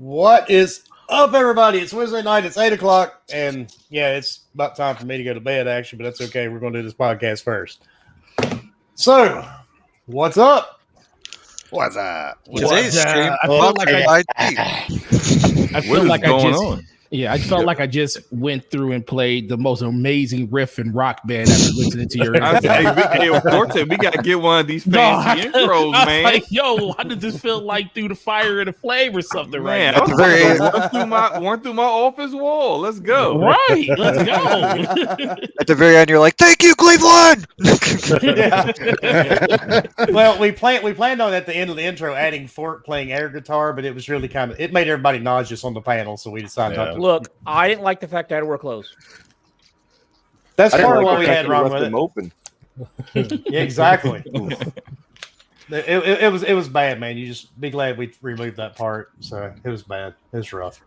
What is up, everybody? It's Wednesday night. It's 8 o'clock. And yeah, it's about time for me to go to bed, actually, but that's okay. We're going to do this podcast first. So, what's up? What's up? Today's stream. I felt like I felt like I just went through and played the most amazing riff and rock band after listening to your Forte, we gotta get one of these fancy intros, man. Like, yo, how did this feel like through the fire and the flame or something? Man, right now? Run through my office wall. Let's go. Right, let's go. At the very end, you're like, "Thank you, Cleveland." Well, we planned on at the end of the intro adding Fort playing air guitar, but it was really it made everybody nauseous on the panel, so we decided not to. Look, I didn't like the fact I had to wear clothes. That's part of what we had wrong with it. Open. Yeah, exactly. It was bad, man. You just be glad we removed that part. So it was bad. It was rough.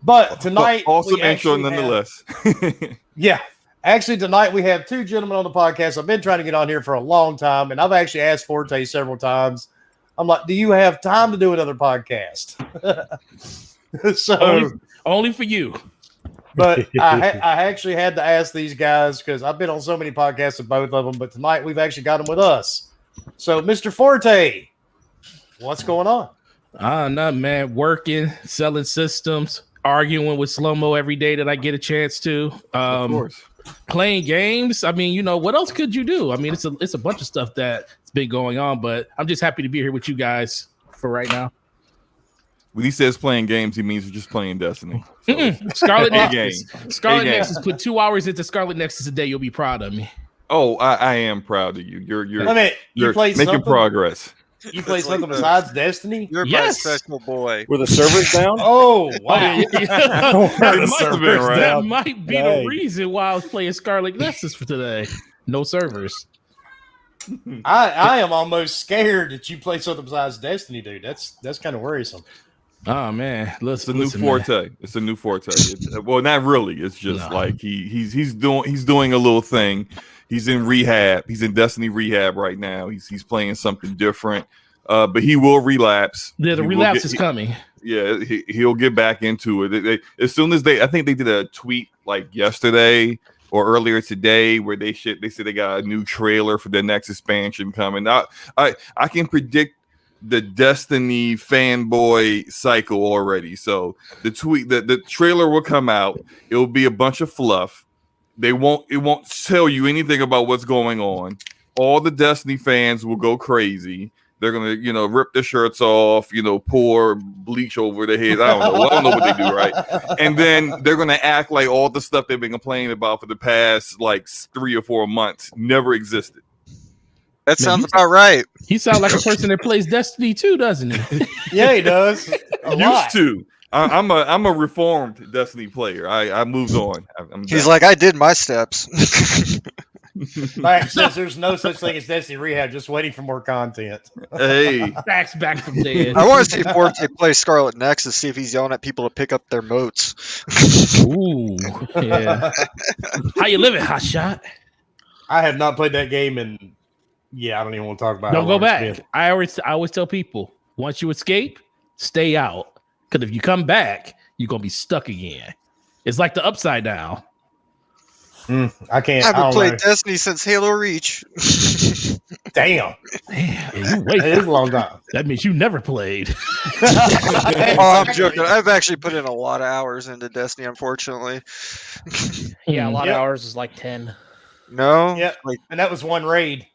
But tonight, awesome intro nonetheless. Yeah. Actually, tonight we have two gentlemen on the podcast. I've been trying to get on here for a long time, and I've actually asked Forte several times. I'm like, do you have time to do another podcast? So only for you. But I actually had to ask these guys because I've been on so many podcasts with both of them, but tonight we've actually got them with us. So, Mr. Forte, what's going on? Nothing, man. Working, selling systems, arguing with Slow-Mo every day that I get a chance to. Of course. Playing games. I mean, what else could you do? I mean, it's a bunch of stuff that's been going on, but I'm just happy to be here with you guys for right now. When he says playing games, he means we're just playing Destiny. So Scarlet Nexus. Scarlet Nexus put 2 hours into Scarlet Nexus a day. You'll be proud of me. Oh, I am proud of you. You're making progress. You play something besides Destiny? You're my special boy. Were the servers down? Oh, wow. That might be the reason why I was playing Scarlet Nexus for today. No servers. I am almost scared that you play something besides Destiny, dude. That's kind of worrisome. Oh man, it's a new forte. Man. It's a new forte. Well, not really. It's just like he's doing a little thing. He's in rehab. He's in Destiny rehab right now. He's playing something different. But he will relapse. Yeah, the relapse is coming. Yeah, he'll get back into it. As soon as I think they did a tweet like yesterday or earlier today where they said they got a new trailer for the next expansion coming. I can predict the Destiny fanboy cycle already. So the trailer will come out. It will be a bunch of fluff. It won't tell you anything about what's going on. All the Destiny fans will go crazy. They're gonna, rip their shirts off, pour bleach over their heads. I don't know what they do, right? And then they're gonna act like all the stuff they've been complaining about for the past 3 or 4 months never existed. That sounds about right. He sounds like a person that plays Destiny too, doesn't he? Yeah, he does. Used to. I'm a reformed Destiny player. I moved on. He's like, I did my steps. Max says there's no such thing as Destiny Rehab, just waiting for more content. Hey. Max back from dead. I want to see Forte play Scarlet Nexus, see if he's yelling at people to pick up their moats. Ooh. Yeah. How you living, hot shot? I have not played that game I don't even want to talk about it. Don't go back. I always tell people, once you escape, stay out. Because if you come back, you're going to be stuck again. It's like the Upside Down. I can't. I haven't played Destiny since Halo Reach. Damn. It is a long time. That means you never played. Oh, I'm joking. I've actually put in a lot of hours into Destiny, unfortunately. Yeah, a lot of hours is like 10. No? Yeah, and that was one raid.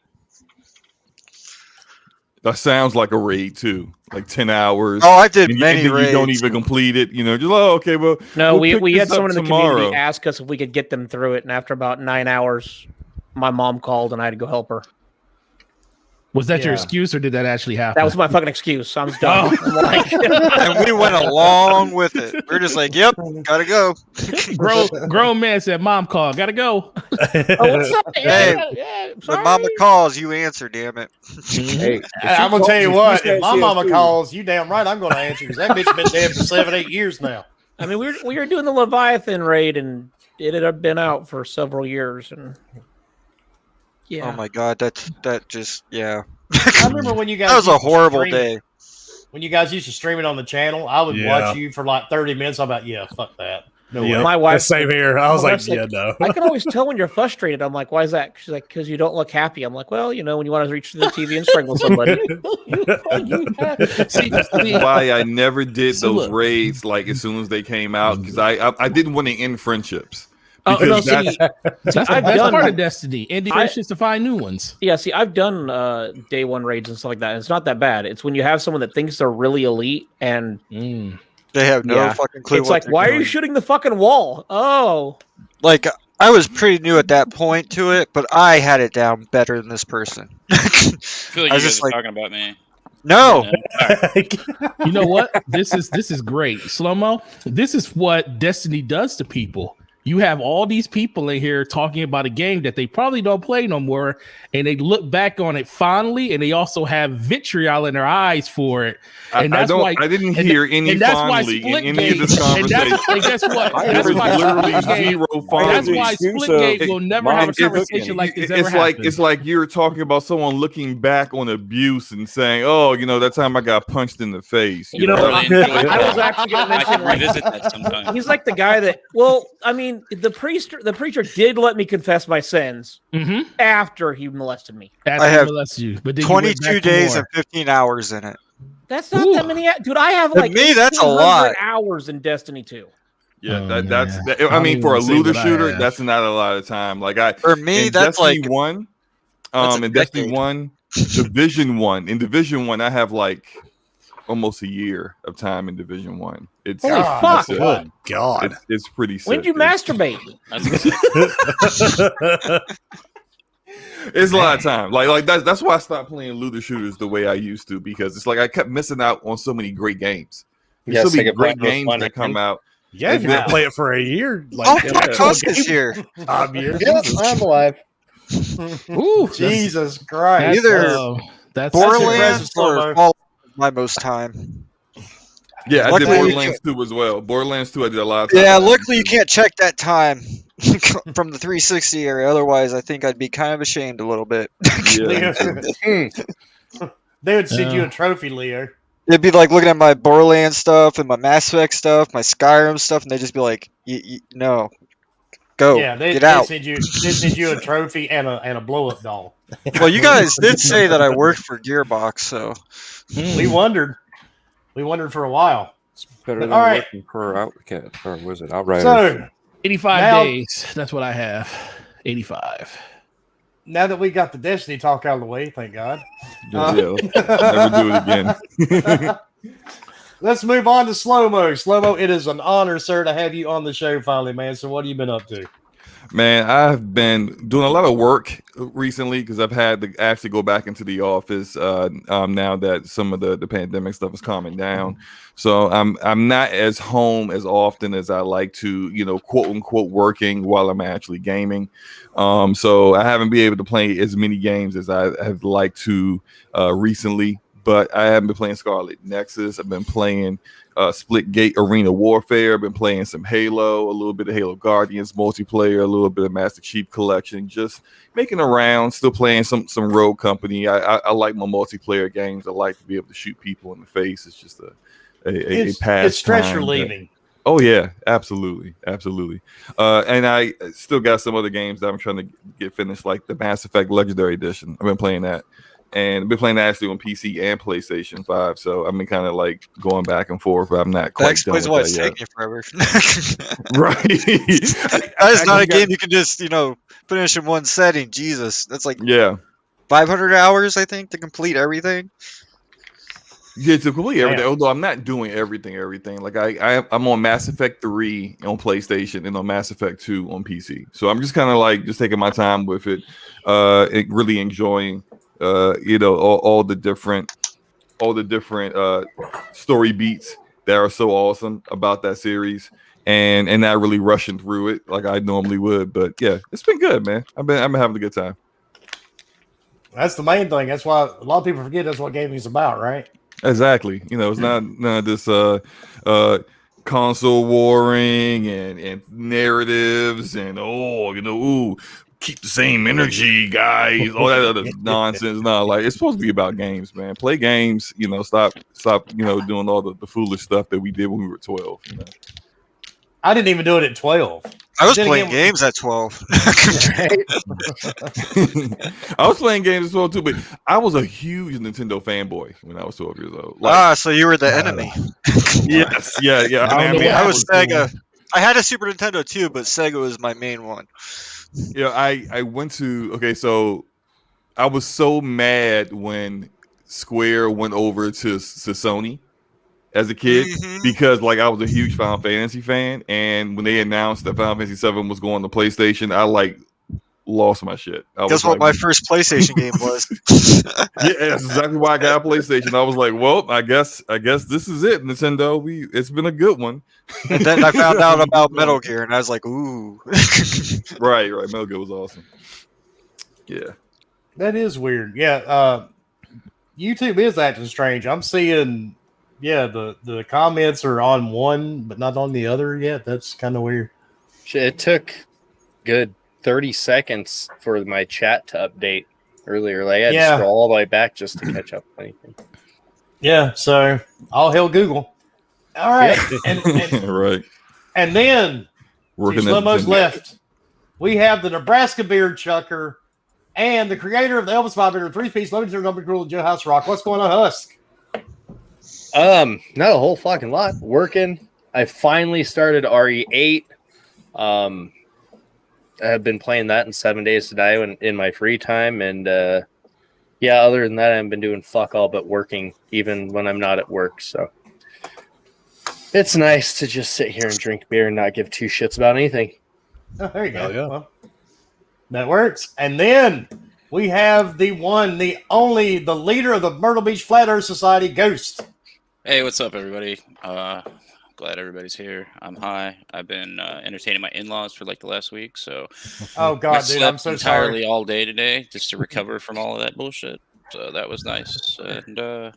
That sounds like a raid too, like 10 hours. Oh, I did many raids. You don't even complete it, just okay. Well, no, we had someone in the community ask us if we could get them through it, and after about 9 hours, my mom called and I had to go help her. Was that your excuse, or did that actually happen? That was my fucking excuse. I'm done. And we went along with it. We're just like, yep, gotta go. Grown man said, "Mom called, gotta go." What's up? Hey, when mama calls, you answer. Damn it. Hey, I'm gonna tell you what. If my mama calls, you damn right I'm gonna answer because that bitch been dead for 7-8 years now. I mean, we were doing the Leviathan raid, and it had been out for several years, and. Yeah. Oh my god, that just I remember when you guys. That was a horrible day. when you guys used to stream it on the channel, I would watch you for like 30 minutes. I'm like, fuck that. No way. My wife, same here. I was like, no. I can always tell when you're frustrated. I'm like, why is that? She's like, because you don't look happy. I'm like, well, when you want to reach to the TV and strangle somebody. See, why I never did those raids like as soon as they came out, because I didn't want to end friendships. That's part of Destiny. Ending friendships to find new ones. Yeah, see, I've done day one raids and stuff like that. And it's not that bad. It's when you have someone that thinks they're really elite and they have no fucking clue. It's like, why are you shooting the fucking wall? Oh, like I was pretty new at that point to it, but I had it down better than this person. I feel like you guys are talking about me. No. You know what? This is great. Slow-mo. This is what Destiny does to people. You have all these people in here talking about a game that they probably don't play no more, and they look back on it fondly, and they also have vitriol in their eyes for it. And that's why I didn't hear any fondly in any of this conversation. And guess what? That's why Splitgate will never have a conversation like this ever happened. It's like you're talking about someone looking back on abuse and saying, "Oh, that time I got punched in the face." I was actually going to mention revisit that sometime. He's like the guy that. Well, I mean. The preacher did let me confess my sins after he molested me. I have molested you, but 22 days and 15 hours in it. That's not that many, dude. I have like that's a lot hours in Destiny 2. Yeah, that's. I mean, for a looter shooter, that's not a lot of time. Like for me, that's Destiny like 1. In Destiny 1, Division 1. In Division 1, I have like almost a year of time in Division 1. It's holy fuck! Good God, it's pretty sick. When'd you masturbate? It's a lot of time. Like that's why I stopped playing looter shooters the way I used to, because it's like I kept missing out on so many great games. There's so many great games that come out. Yeah, you didn't play it for a year. This year. 5 years. Yeah, I'm alive. Ooh, Jesus Christ! That's Borderlands or Fall my most time. Yeah, I did Borderlands 2 as well. Borderlands 2, I did a lot of time. Yeah, luckily you can't check that time from the 360 area. Otherwise, I think I'd be kind of ashamed a little bit. Yeah. They would send you a trophy, Leo. It'd be like looking at my Borderlands stuff and my Mass Effect stuff, my Skyrim stuff, and they'd just be like, no, go, get out. They send you a trophy and a blow-up doll. Well, you guys did say that I worked for Gearbox, so... We wondered. We wondered for a while. It's better than working for Outcast, or was it Outriders? So 85 days. That's what I have. 85. Now that we got the Destiny talk out of the way, thank God. Never do it again. Let's move on to Slow-Mo. Slow-Mo, it is an honor, sir, to have you on the show finally, man. So what have you been up to? Man, I've been doing a lot of work recently because I've had to actually go back into the office now that some of the pandemic stuff is calming down. So I'm not as home as often as I like to, quote unquote, working while I'm actually gaming. So I haven't been able to play as many games as I have liked to recently. But I haven't been playing Scarlet Nexus. I've been playing Splitgate Arena Warfare. I've been playing some Halo, a little bit of Halo Guardians multiplayer, a little bit of Master Chief Collection. Just making around, still playing some Rogue Company. I like my multiplayer games. I like to be able to shoot people in the face. It's just a pastime. It's stress relieving. Oh yeah, absolutely. And I still got some other games that I'm trying to get finished, like the Mass Effect Legendary Edition. I've been playing that. And I've been playing that actually on PC and PlayStation 5, so I've been kind of like going back and forth, but I'm not quite done with why it's taking forever. Right. That is not a game you can just, finish in one setting. Jesus, that's like 500 hours, I think, to complete everything. Yeah, to complete everything. Although I'm not doing everything. Like I'm on Mass Effect 3 on PlayStation and on Mass Effect 2 on PC. So I'm just kind of like just taking my time with it, really enjoying. All the different story beats that are so awesome about that series, and not really rushing through it like I normally would. But yeah, it's been good, man. I've been having a good time. That's the main thing. That's why a lot of people forget that's what gaming is about, right? Exactly. It's not none of this console warring and narratives and keep the same energy, guys. All that other nonsense. No, like it's supposed to be about games, man. Play games. Stop. Doing all the foolish stuff that we did when we were 12. I didn't even do it at 12. I was playing games at 12. I was playing games as well too, but I was a huge Nintendo fanboy when I was 12 years old. So you were the enemy. Yes, yeah. I was Sega. I had a Super Nintendo too, but Sega was my main one. Yeah, I went to so I was so mad when Square went over to Sony as a kid because I was a huge Final Fantasy fan, and when they announced that Final Fantasy 7 was going to PlayStation, I lost my shit. Guess what my first PlayStation game was? Yeah, that's exactly why I got a PlayStation. I was like, well, I guess this is it, Nintendo. It's been a good one. And then I found out about Metal Gear, and I was like, ooh. Right. Metal Gear was awesome. Yeah. That is weird. Yeah. YouTube is acting strange. I'm seeing, the comments are on one, but not on the other yet. That's kind of weird. It took good 30 seconds for my chat to update earlier. I had to scroll all the way back just to catch up with anything. Yeah, so all hail Google. All right. And right. And then Slow-Mo's left. We have the Nebraska Beard Chucker and the creator of the Elvis 500 3-piece limited number rule Joe House Rock. What's going on, Husk? Not a whole fucking lot. Working. I finally started RE8. I have been playing that in 7 Days to Die in my free time, and other than that, I haven't been doing fuck all but working, even when I'm not at work. So it's nice to just sit here and drink beer and not give two shits about anything. Oh, there you go. Yeah. Well, that works. And then we have the one, the only, the leader of the Myrtle Beach Flat Earth Society, Ghost. Hey, what's up, everybody? Glad everybody's here. I'm high. I've been entertaining my in-laws for the last week, so oh god, dude, I'm so entirely sorry. all day today just to recover from all of that bullshit. So that was nice, and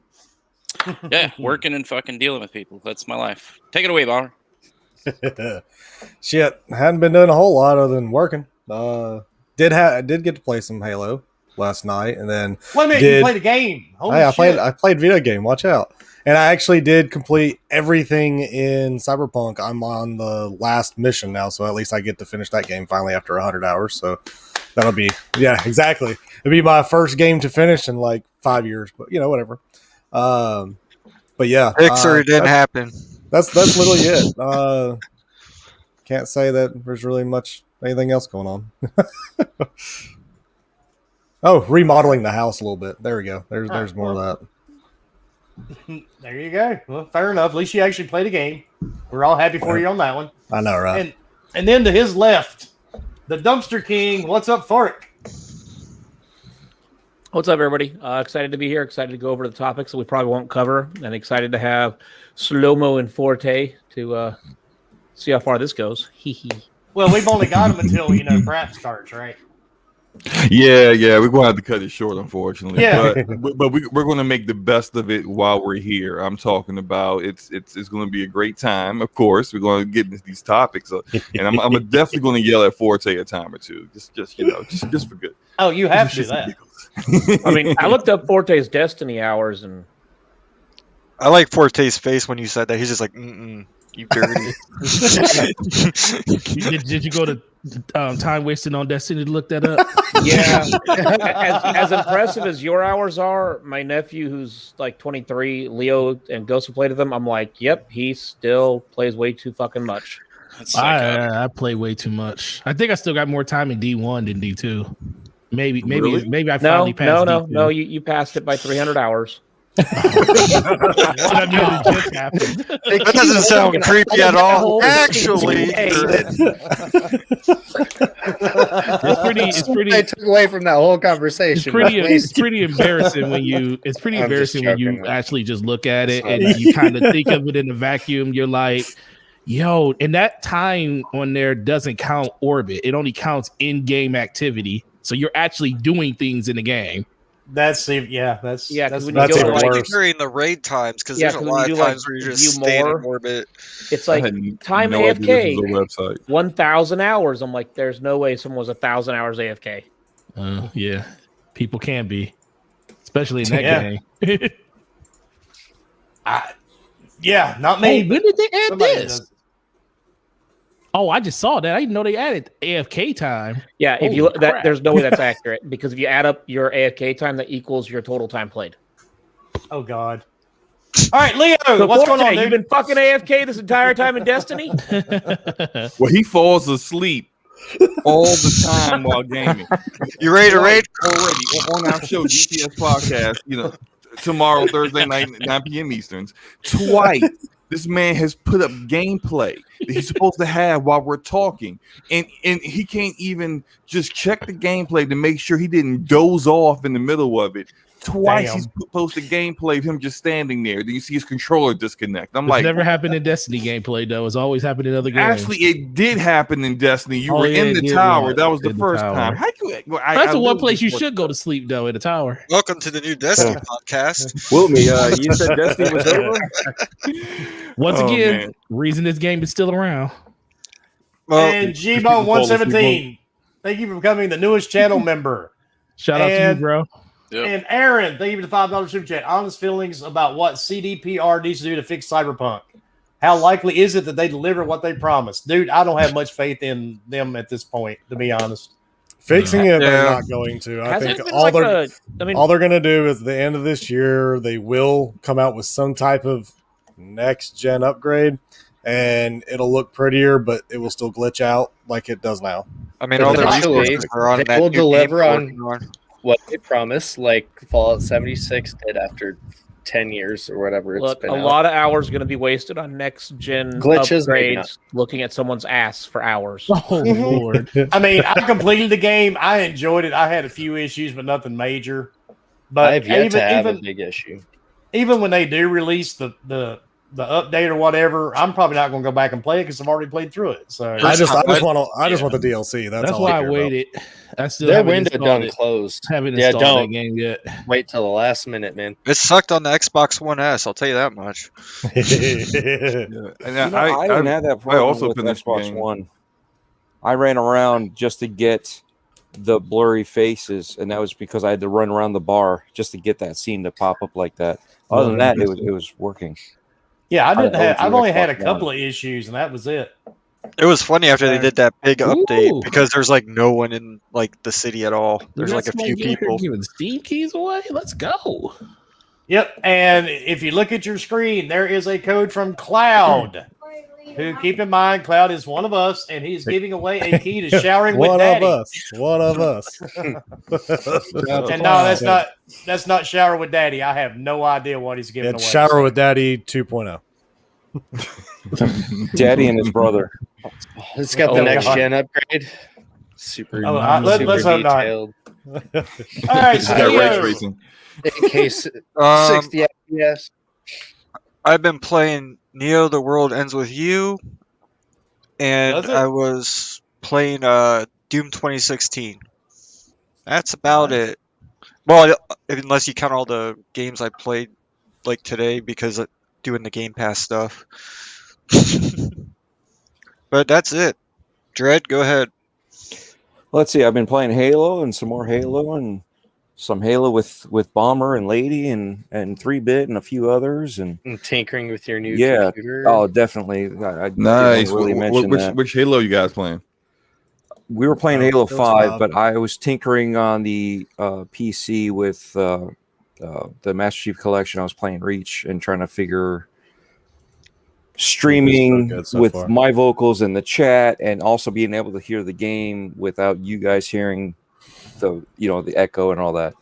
working and fucking dealing with people. That's my life. Take it away, Bomber. Shit, hadn't been doing a whole lot other than working. Did get to play some Halo last night, and then wait a minute, you played a game. Holy shit. I played video game. Watch out. And I actually did complete everything in Cyberpunk. I'm on the last mission now, so at least I get to finish that game finally after 100 hours. So that'll be, exactly. It'll be my first game to finish in 5 years, but whatever. But yeah. Pixar didn't happen. That's literally it. Can't say that there's really much anything else going on. Oh, remodeling the house a little bit. There we go. There's more of that. There you go. Well, fair enough. At least you actually played a game. We're all happy for you on that one. I know, right? And then to his left, the Dumpster King. What's up, Fork? What's up, everybody? Excited to be here. Excited to go over the topics that we probably won't cover, and excited to have Slow-Mo and Forte to see how far this goes. Well, we've only got him until crap starts, right? Yeah, we're going to have to cut it short, unfortunately. Yeah. But we're going to make the best of it while we're here. I'm talking about it's going to be a great time. Of course, we're going to get into these topics, and I'm definitely going to yell at Forte a time or two, just for good. Oh, you have to do that. I mean, I looked up Forte's Destiny hours, and I like Forte's face when you said that. He's just like, you dirty. Did you go to Time Wasted on Destiny to look that up? Yeah. as impressive as your hours are, my nephew, who's 23, Leo and Ghost have played with him, I'm like, yep, he still plays way too fucking much. I play way too much. I think I still got more time in D1 than D2. Maybe I finally passed. No, you passed it by 300 hours. That doesn't sound creepy at all. Actually, it's pretty. I took away from that whole conversation. It's pretty embarrassing when you. It's pretty embarrassing when you actually just look at it and you kind of think of it in a vacuum. You're like, yo, and that time on there doesn't count orbit. It only counts in-game activity. So you're actually doing things in the game. That's when you that's go like during the raid times because there's a lot of times where you're just staying in orbit. It's like time AFK 1,000 hours. I'm like, there's no way someone was 1,000 hours AFK. Yeah, people can be, especially in that game. Not me. Oh, when did they add this? Oh, I just saw that. I didn't know they added AFK time. Yeah, if you there's no way that's accurate because if you add up your AFK time, that equals your total time played. Oh God! All right, Leo, so what's going on, dude? You've been fucking AFK this entire time in Destiny? Well, he falls asleep all the time while gaming. You ready to raid? Already on our show, DTS podcast. Tomorrow, Thursday night, 9 p.m. Easterns. Twice, this man has put up gameplay that he's supposed to have while we're talking, and he can't even just check the gameplay to make sure he didn't doze off in the middle of it. Twice he's posted gameplay of him just standing there. Then you see his controller disconnect. It's never happened in Destiny gameplay though. It's always happened in other games. Actually, it did happen in Destiny. You were in the tower. That was the first time. That's the one place you should go to sleep though, in the tower. Welcome to the new Destiny podcast. Wilmy, you said Destiny was over? Once again, reason this game is still around. And G-Bone 117, thank you for becoming the newest channel member. Shout out to you, bro. Yep. And Aaron, thank you for the $5 super chat. Honest feelings about what CDPR needs to do to fix Cyberpunk. How likely is it that they deliver what they promised? Dude, I don't have much faith in them at this point, to be honest. Fixing it, they're not going to. I think all they're going to do is the end of this year, they will come out with some type of next-gen upgrade, and it'll look prettier, but it will still glitch out like it does now. I mean, all their resources are on that. They will deliver on what they promise, like Fallout 76 did after 10 years or whatever. Look, a lot of hours are going to be wasted on next gen glitches, upgrades, looking at someone's ass for hours. Oh Lord! I mean, I completed the game. I enjoyed it. I had a few issues, but nothing major. But I've yet to have a big issue. Even when they do release the update or whatever, I'm probably not going to go back and play it because I've already played through it. So I just want the DLC. That's all why I waited. I still their window done closed. Haven't installed that game yet. Wait till the last minute, man. It sucked on the Xbox One S. I'll tell you that much. And I didn't have that problem with Xbox One. I ran around just to get the blurry faces, and that was because I had to run around the bar just to get that scene to pop up like that. Other than that, it was working. Yeah, I've only had a couple of issues, and that was it. It was funny after they did that big update because there's like no one in like the city at all. There's like a few people giving Steam keys away. Let's go. Yep, and if you look at your screen, there is a code from Cloud. Who, keep in mind, Cloud is one of us, and he's giving away a key to showering with Daddy. One of us. And no, that's not shower with Daddy. I have no idea what he's giving away. Shower with Daddy 2.0. Daddy and his brother. It's got the next gen upgrade. Super. Let's hope not. All right, so ray tracing. In case 60 FPS. I've been playing Neo: The World Ends With You, and I was playing Doom 2016. That's about it. Well, unless you count all the games I played like today because of doing the Game Pass stuff. But that's it. Dread, go ahead. Let's see. I've been playing Halo and some more Halo and some Halo with Bomber and Lady and 3-Bit and a few others and tinkering with your new computer. Oh, definitely. Nice. Really which Halo you guys playing? We were playing Halo 5, but I was tinkering on the PC with the Master Chief Collection. I was playing Reach and trying to figure streaming with my vocals in the chat and also being able to hear the game without you guys hearing the echo and all that.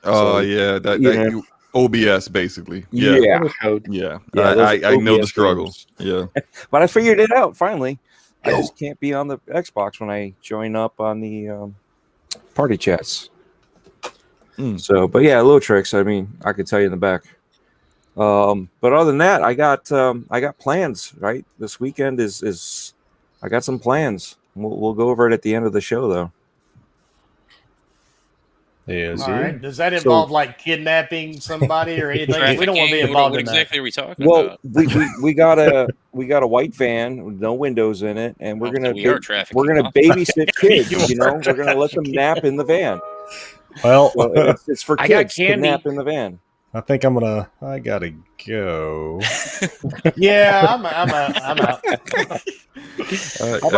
Oh, yeah. That OBS, basically. Yeah. I know the struggles. Yeah. But I figured it out, finally. I just can't be on the Xbox when I join up on the party chats. So, but yeah, little tricks. I mean, I could tell you in the back. But other than that, I got plans. Right, this weekend is I got some plans. We'll go over it at the end of the show, though. Yes, All right. Does that involve like kidnapping somebody or anything? We don't want to be involved what in that. exactly are we talking Well, about? we got a white van with no windows in it, and we're gonna babysit kids. We're gonna let them nap in the van. Well, so it's for I got kids to candy. nap in the van. I think I gotta go. Yeah, I'm out. How about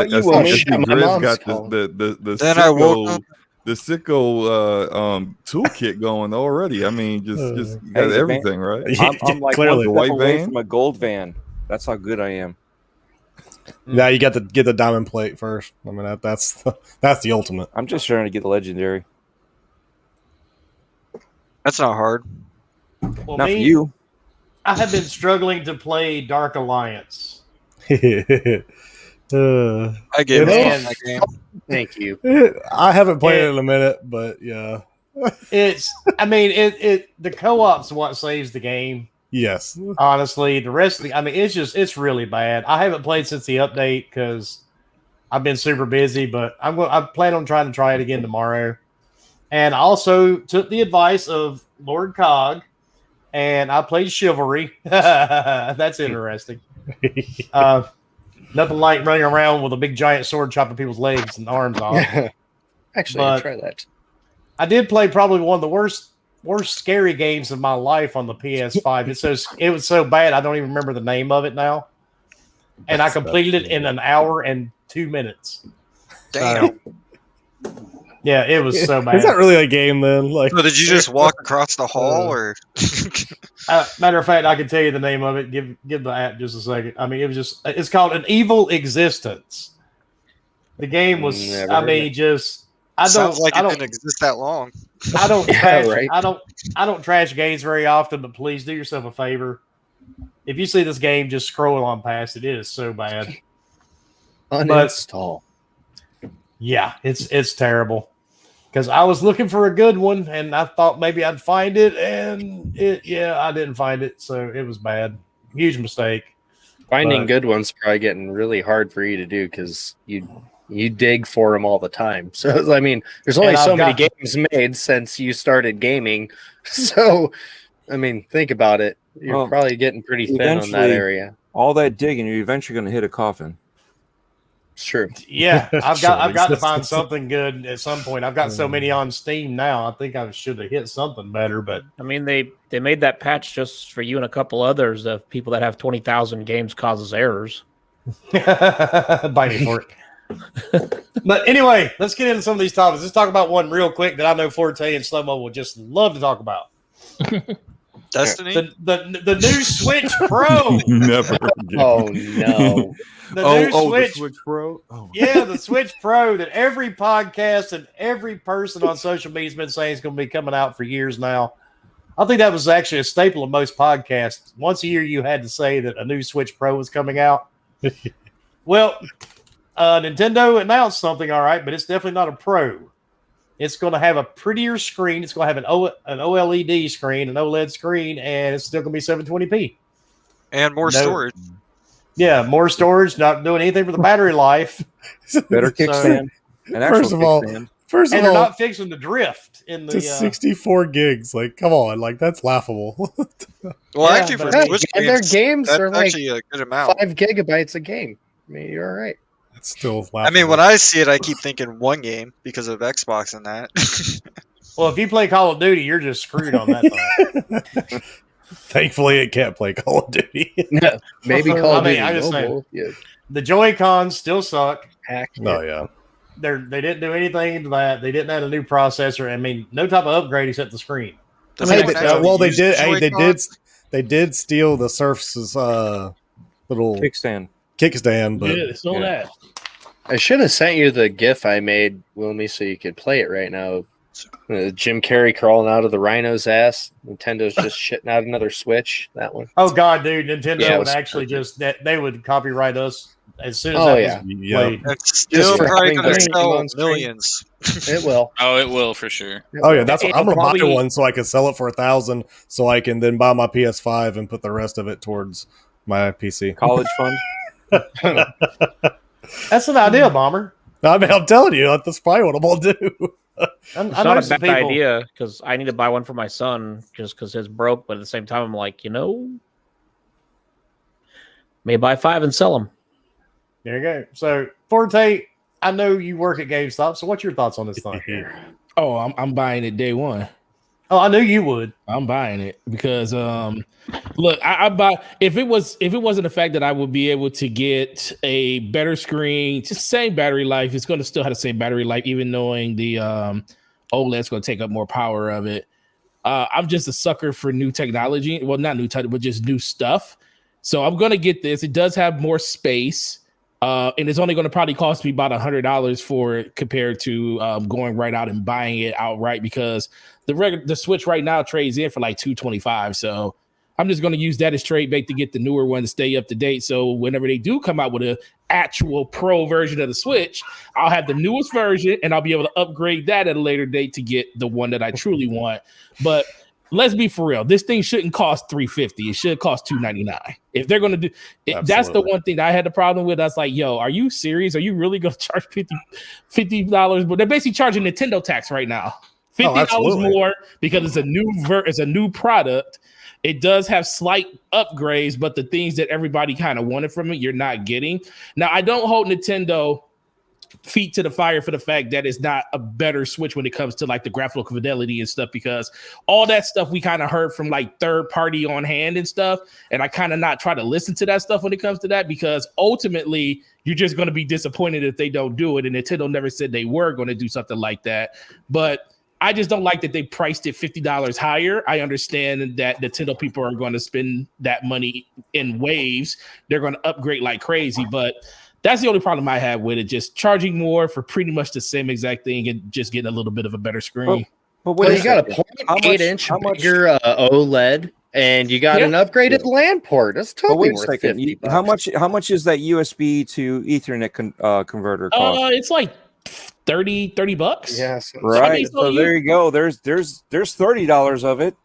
you, I Wilmy? see My Grizz mom's got calling. the Then I woke up. sicko toolkit going already. I mean, just you got Hey, everything right. I'm like Clearly. one step The white away van? from a gold van. That's how good I am. Now you got to get the diamond plate first. I mean, that's the ultimate. I'm just trying to get the legendary. That's not hard. Well, Not for you. I have been struggling to play Dark Alliance. I gave It up is. on that game. Thank you. I haven't played it in a minute, but yeah. The co-op's what saves the game. Yes. Honestly, the rest of it's really bad. I haven't played since the update because I've been super busy, but I plan on trying to try it again tomorrow. And I also took the advice of Lord Cog, and I played Chivalry. That's interesting. Nothing like running around with a big giant sword chopping people's legs and arms off. Actually, try that. I did play probably one of the worst scary games of my life on the PS5. It was so bad I don't even remember the name of it now. And I completed it in an hour and 2 minutes. Damn. Yeah, it was so bad. Is that really a game then? Like, So did you just walk across the hall, or? Matter of fact, I can tell you the name of it. Give the app just a second. I mean, it's called An Evil Existence. The game was, Sounds like it didn't exist that long. I don't Yeah, trash. right. I don't trash games very often, but please do yourself a favor. If you see this game, just scroll on past it. It is so bad. Uninstall. Yeah, it's terrible. Because I was looking for a good one, and I thought maybe I'd find it, and I didn't find it, so it was bad. Huge mistake. Finding good ones probably getting really hard for you to do because you dig for them all the time. So I mean, there's only so many games made since you started gaming. So I mean, think about it. You're probably getting pretty thin on that area. All that digging, you're eventually going to hit a coffin. It's true. Yeah, I've got to find something good at some point. I've got so many on Steam now. I think I should have hit something better, but I mean, they made that patch just for you and a couple others of people that have 20,000 games causes errors. Bite me for it. But anyway, let's get into some of these topics. Let's talk about one real quick that I know Forte and Slow-Mo will just love to talk about. Destiny? The new Switch Pro. Never. Oh no. The Switch Pro. Oh. Yeah, the Switch Pro that every podcast and every person on social media has been saying is going to be coming out for years now. I think that was actually a staple of most podcasts. Once a year, you had to say that a new Switch Pro was coming out. Well, Nintendo announced something, all right, but it's definitely not a Pro. It's going to have a prettier screen. It's going to have an OLED screen, an OLED screen, and it's still going to be 720p. And more storage. Yeah, more storage, not doing anything for the battery life. Better kickstand. First of all, they're not fixing the drift in the 64 gigs. Like, come on, like that's laughable. Well, actually, for Switch their games that's are like actually a good amount. 5 gigabytes a game. I mean, you're all right. It's still laughable. I mean, when I see it, I keep thinking one game because of Xbox and that. Well, if you play Call of Duty, you're just screwed on that thing. Thankfully, it can't play Call of Duty. No, maybe Call of Duty. I just Mobile. say the Joy-Cons still suck. Oh yeah, they didn't do anything into that. They didn't add a new processor. I mean, no type of upgrade except the screen. They did steal the Surface's little kickstand, but yeah, it's all that. I should have sent you the GIF I made, Wilmy, so you could play it right now. Jim Carrey crawling out of the rhino's ass. Nintendo's just shitting out another Switch. That one. Oh God, dude! Nintendo would actually perfect. they would copyright us as soon as was played. It's still for probably having going to the sell game on screen. millions. It will. Oh, it will for sure. Oh yeah, that's what I'm gonna buy probably- one so I can sell it for $1,000, so I can then buy my PS5 and put the rest of it towards my PC. College fund. That's an idea, Bomber. I mean, I'm telling you, that's probably what I'm gonna do. It's I not know a some bad people. idea because I need to buy one for my son just because his broke. But at the same time, I'm like, may buy 5 and sell them. There you go. So Forte, I know you work at GameStop. So what's your thoughts on this thing? Oh, I'm buying it day one. Oh, I knew you would. I'm buying it because look, I buy if it wasn't the fact that I would be able to get a better screen, just same battery life, it's going to still have the same battery life, even knowing the OLED's going to take up more power of it. I'm just a sucker for new technology. Well, not new technology, but just new stuff. So I'm going to get this. It does have more space. And it's only going to probably cost me about $100 for it compared to going right out and buying it outright because the Switch right now trades in for like $225. So I'm just going to use that as trade bait to get the newer one to stay up to date. So whenever they do come out with an actual pro version of the Switch, I'll have the newest version and I'll be able to upgrade that at a later date to get the one that I truly want. But let's be for real. This thing shouldn't cost $350. It should cost $299. If they're going to do it, that's the one thing that I had the problem with. I was like, yo, are you serious? Are you really going to charge $50? But they're basically charging Nintendo tax right now. $50 more because it's a new product. It does have slight upgrades, but the things that everybody kind of wanted from it, you're not getting. Now, I don't hold Nintendo feet to the fire for the fact that it's not a better Switch when it comes to like the graphical fidelity and stuff, because all that stuff we kind of heard from like third party on hand and stuff. And I kind of not try to listen to that stuff when it comes to that, because ultimately you're just going to be disappointed if they don't do it. And Nintendo never said they were going to do something like that. But I just don't like that they priced it $50 higher. I understand that Nintendo people are going to spend that money in waves. They're going to upgrade like crazy, but that's the only problem I have with it. Just charging more for pretty much the same exact thing and just getting a little bit of a better screen. Well, you got a 0.8-inch bigger OLED, and you got an upgraded LAN port. That's totally worth $50. How much is that USB to Ethernet converter cost? It's like $30. Yes, right. So there you go. There's $30 of it.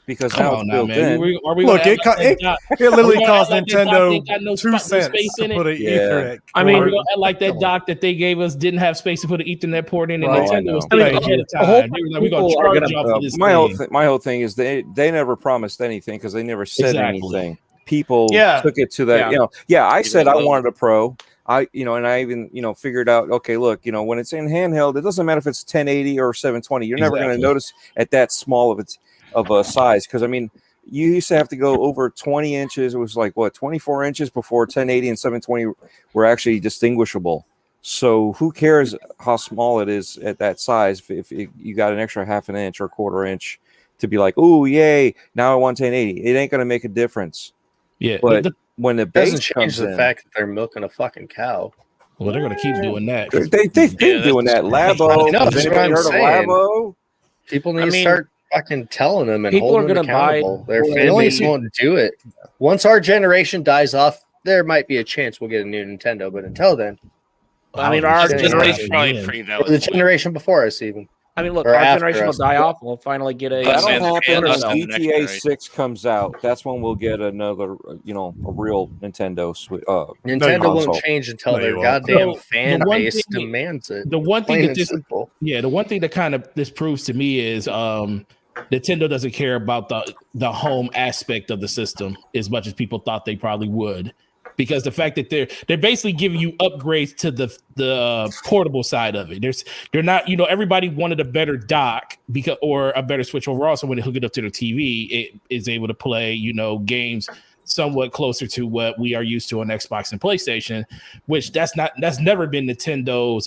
Because now it's built in. Look, it literally cost Nintendo 2 cents to put an Ethernet. I mean, we're gonna act like that dock that they gave us didn't have space to put an Ethernet port in, and Nintendo was Right. ahead of time. We're gonna charge y'all for this. My whole thing is they never promised anything because they never said anything. People took it to that. I said I wanted a Pro. I even figured out, okay, look, when it's in handheld, it doesn't matter if it's 1080 or 720. You're never going to notice at that small of a size, because I mean, you used to have to go over 20 inches. It was like 24 inches before 1080 and 720 were actually distinguishable. So who cares how small it is at that size if you got an extra half an inch or quarter inch to be like, oh yay, now I want 1080. It ain't going to make a difference. Yeah, but when the base doesn't change the fact that they're milking a fucking cow. Well, they're going to keep doing that. They've been doing that. Labo. Has anybody heard of Labo? People need to start fucking telling them and people holding are them gonna accountable. buy. Their fan base won't do it. Once our generation dies off, there might be a chance we'll get a new Nintendo. But until then, I mean, our generation probably pretty valid. The generation before us, even. I mean, look, Or our after generation will us. die off, and we'll finally get a. That'll happen when that's next GTA generation. 6 comes out. That's when we'll get another, a real Nintendo Nintendo console. won't change until their won't. goddamn So, fan the one base thing- demands it. The one thing Plain that and this, simple. the one thing that kind of this proves to me is Nintendo doesn't care about the home aspect of the system as much as people thought they probably would, because the fact that they're basically giving you upgrades to the portable side of it. They're not, everybody wanted a better dock or a better Switch overall, so when they hook it up to their TV, it is able to play games somewhat closer to what we are used to on Xbox and PlayStation, which that's never been Nintendo's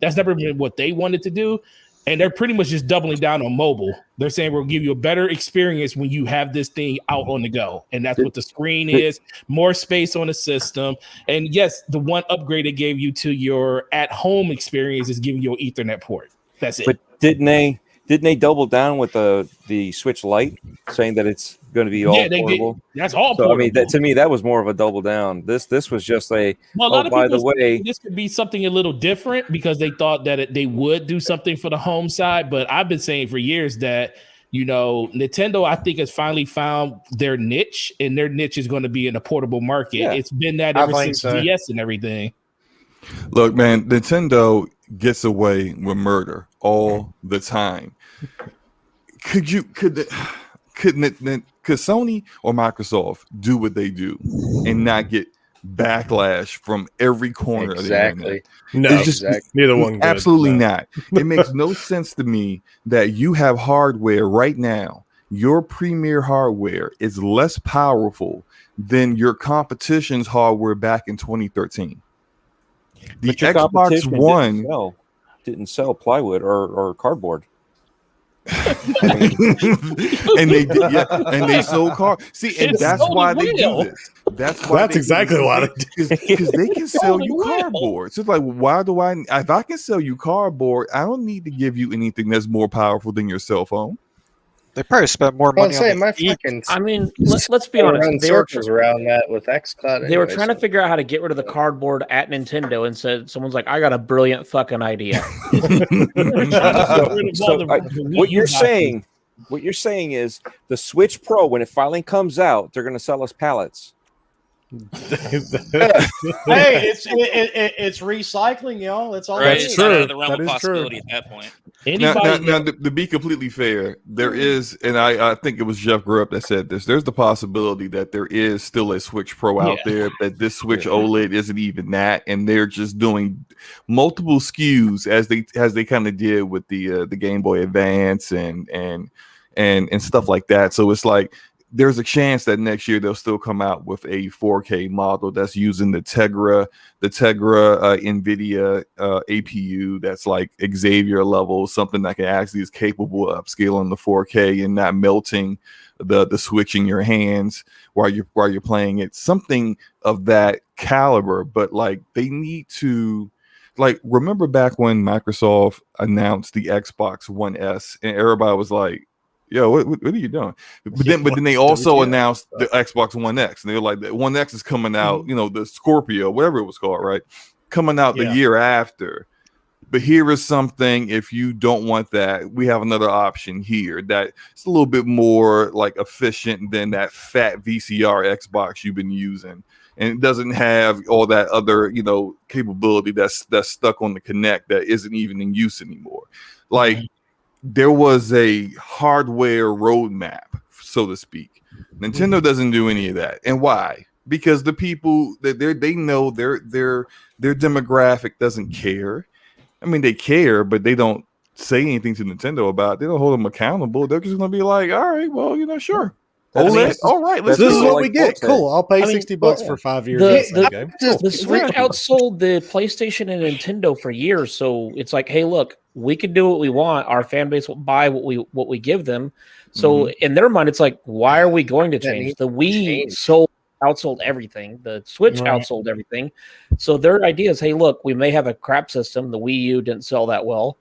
that's never been what they wanted to do. And they're pretty much just doubling down on mobile. They're saying we'll give you a better experience when you have this thing out on the go. And that's what the screen is, more space on the system. And yes, the one upgrade they gave you to your at-home experience is giving you an Ethernet port. That's it. But didn't they double down with the Switch Lite, saying that it's going to be all portable? Did. That's all So, portable. to me, that was more of a double down. This was just a lot of by the people way, think this could be something a little different because they thought that they would do something for the home side. But I've been saying for years that, Nintendo, I think, has finally found their niche, and their niche is going to be in the portable market. Yeah. It's been that ever since DS and everything. Look, man, Nintendo gets away with murder. all the time. Could Sony or Microsoft do what they do and not get backlash from every corner of the internet? No, It's just neither one good. absolutely No. not. It makes no sense to me that you have hardware right now. Your premier hardware is less powerful than your competition's hardware back in 2013. The But your Xbox competition One didn't sell plywood or cardboard. and they did, and they sold cars. See, and It's that's sold why it they do well. this. That's exactly why they do because they can sell Sold it you well. cardboard. So it's like, why do I? If I can sell you cardboard, I don't need to give you anything that's more powerful than your cell phone. They probably spent more Well, money say on my the feet. fucking. I mean, let's be honest. Run They were, circles around that with XCloud. they were anyway, trying to so- figure out how to get rid of the cardboard at Nintendo, and said someone's like, "I got a brilliant fucking idea." What you're saying is the Switch Pro, when it finally comes out, they're going to sell us pallets. Hey, it's recycling, y'all. That's all. Right, it it's is. not out true. of the realm That of is possibility true. at that point. Now, to be completely fair, there is, and I think it was Jeff Grubb that said this. There's the possibility that there is still a Switch Pro out there, that this Switch OLED isn't even that, and they're just doing multiple SKUs as they kind of did with the Game Boy Advance and stuff like that. So it's like there's a chance that next year they'll still come out with a 4K model that's using the Tegra NVIDIA APU that's like Xavier level, something that can actually is capable of upscaling the 4K and not melting the Switch in your hands while you're playing it. Something of that caliber, but like they need to. Like, remember back when Microsoft announced the Xbox One S and everybody was like, yo, what are you doing? But then they also announced the Xbox One X, and they were like, the One X is coming out, the Scorpio, whatever it was called, right? Coming out the year after. But here is something, if you don't want that, we have another option here that it's a little bit more like efficient than that fat VCR Xbox you've been using. And it doesn't have all that other, capability that's stuck on the Kinect that isn't even in use anymore. Like, there was a hardware roadmap, so to speak. Nintendo doesn't do any of that. And why? Because the people that they know their demographic doesn't care. I mean, they care, but they don't say anything to Nintendo about it. They don't hold them accountable. They're just gonna be like, all right, well, sure. OLED, all right, let's This is do it. what we get. Cool. I'll pay $60 for 5 years. of the same game. The Switch outsold the PlayStation and Nintendo for years, so it's like, hey, look, we can do what we want. Our fan base will buy what we give them. So in their mind, it's like, why are we going to change? The Wii outsold everything. The Switch outsold everything. So their idea is, hey, look, we may have a crap system. The Wii U didn't sell that well,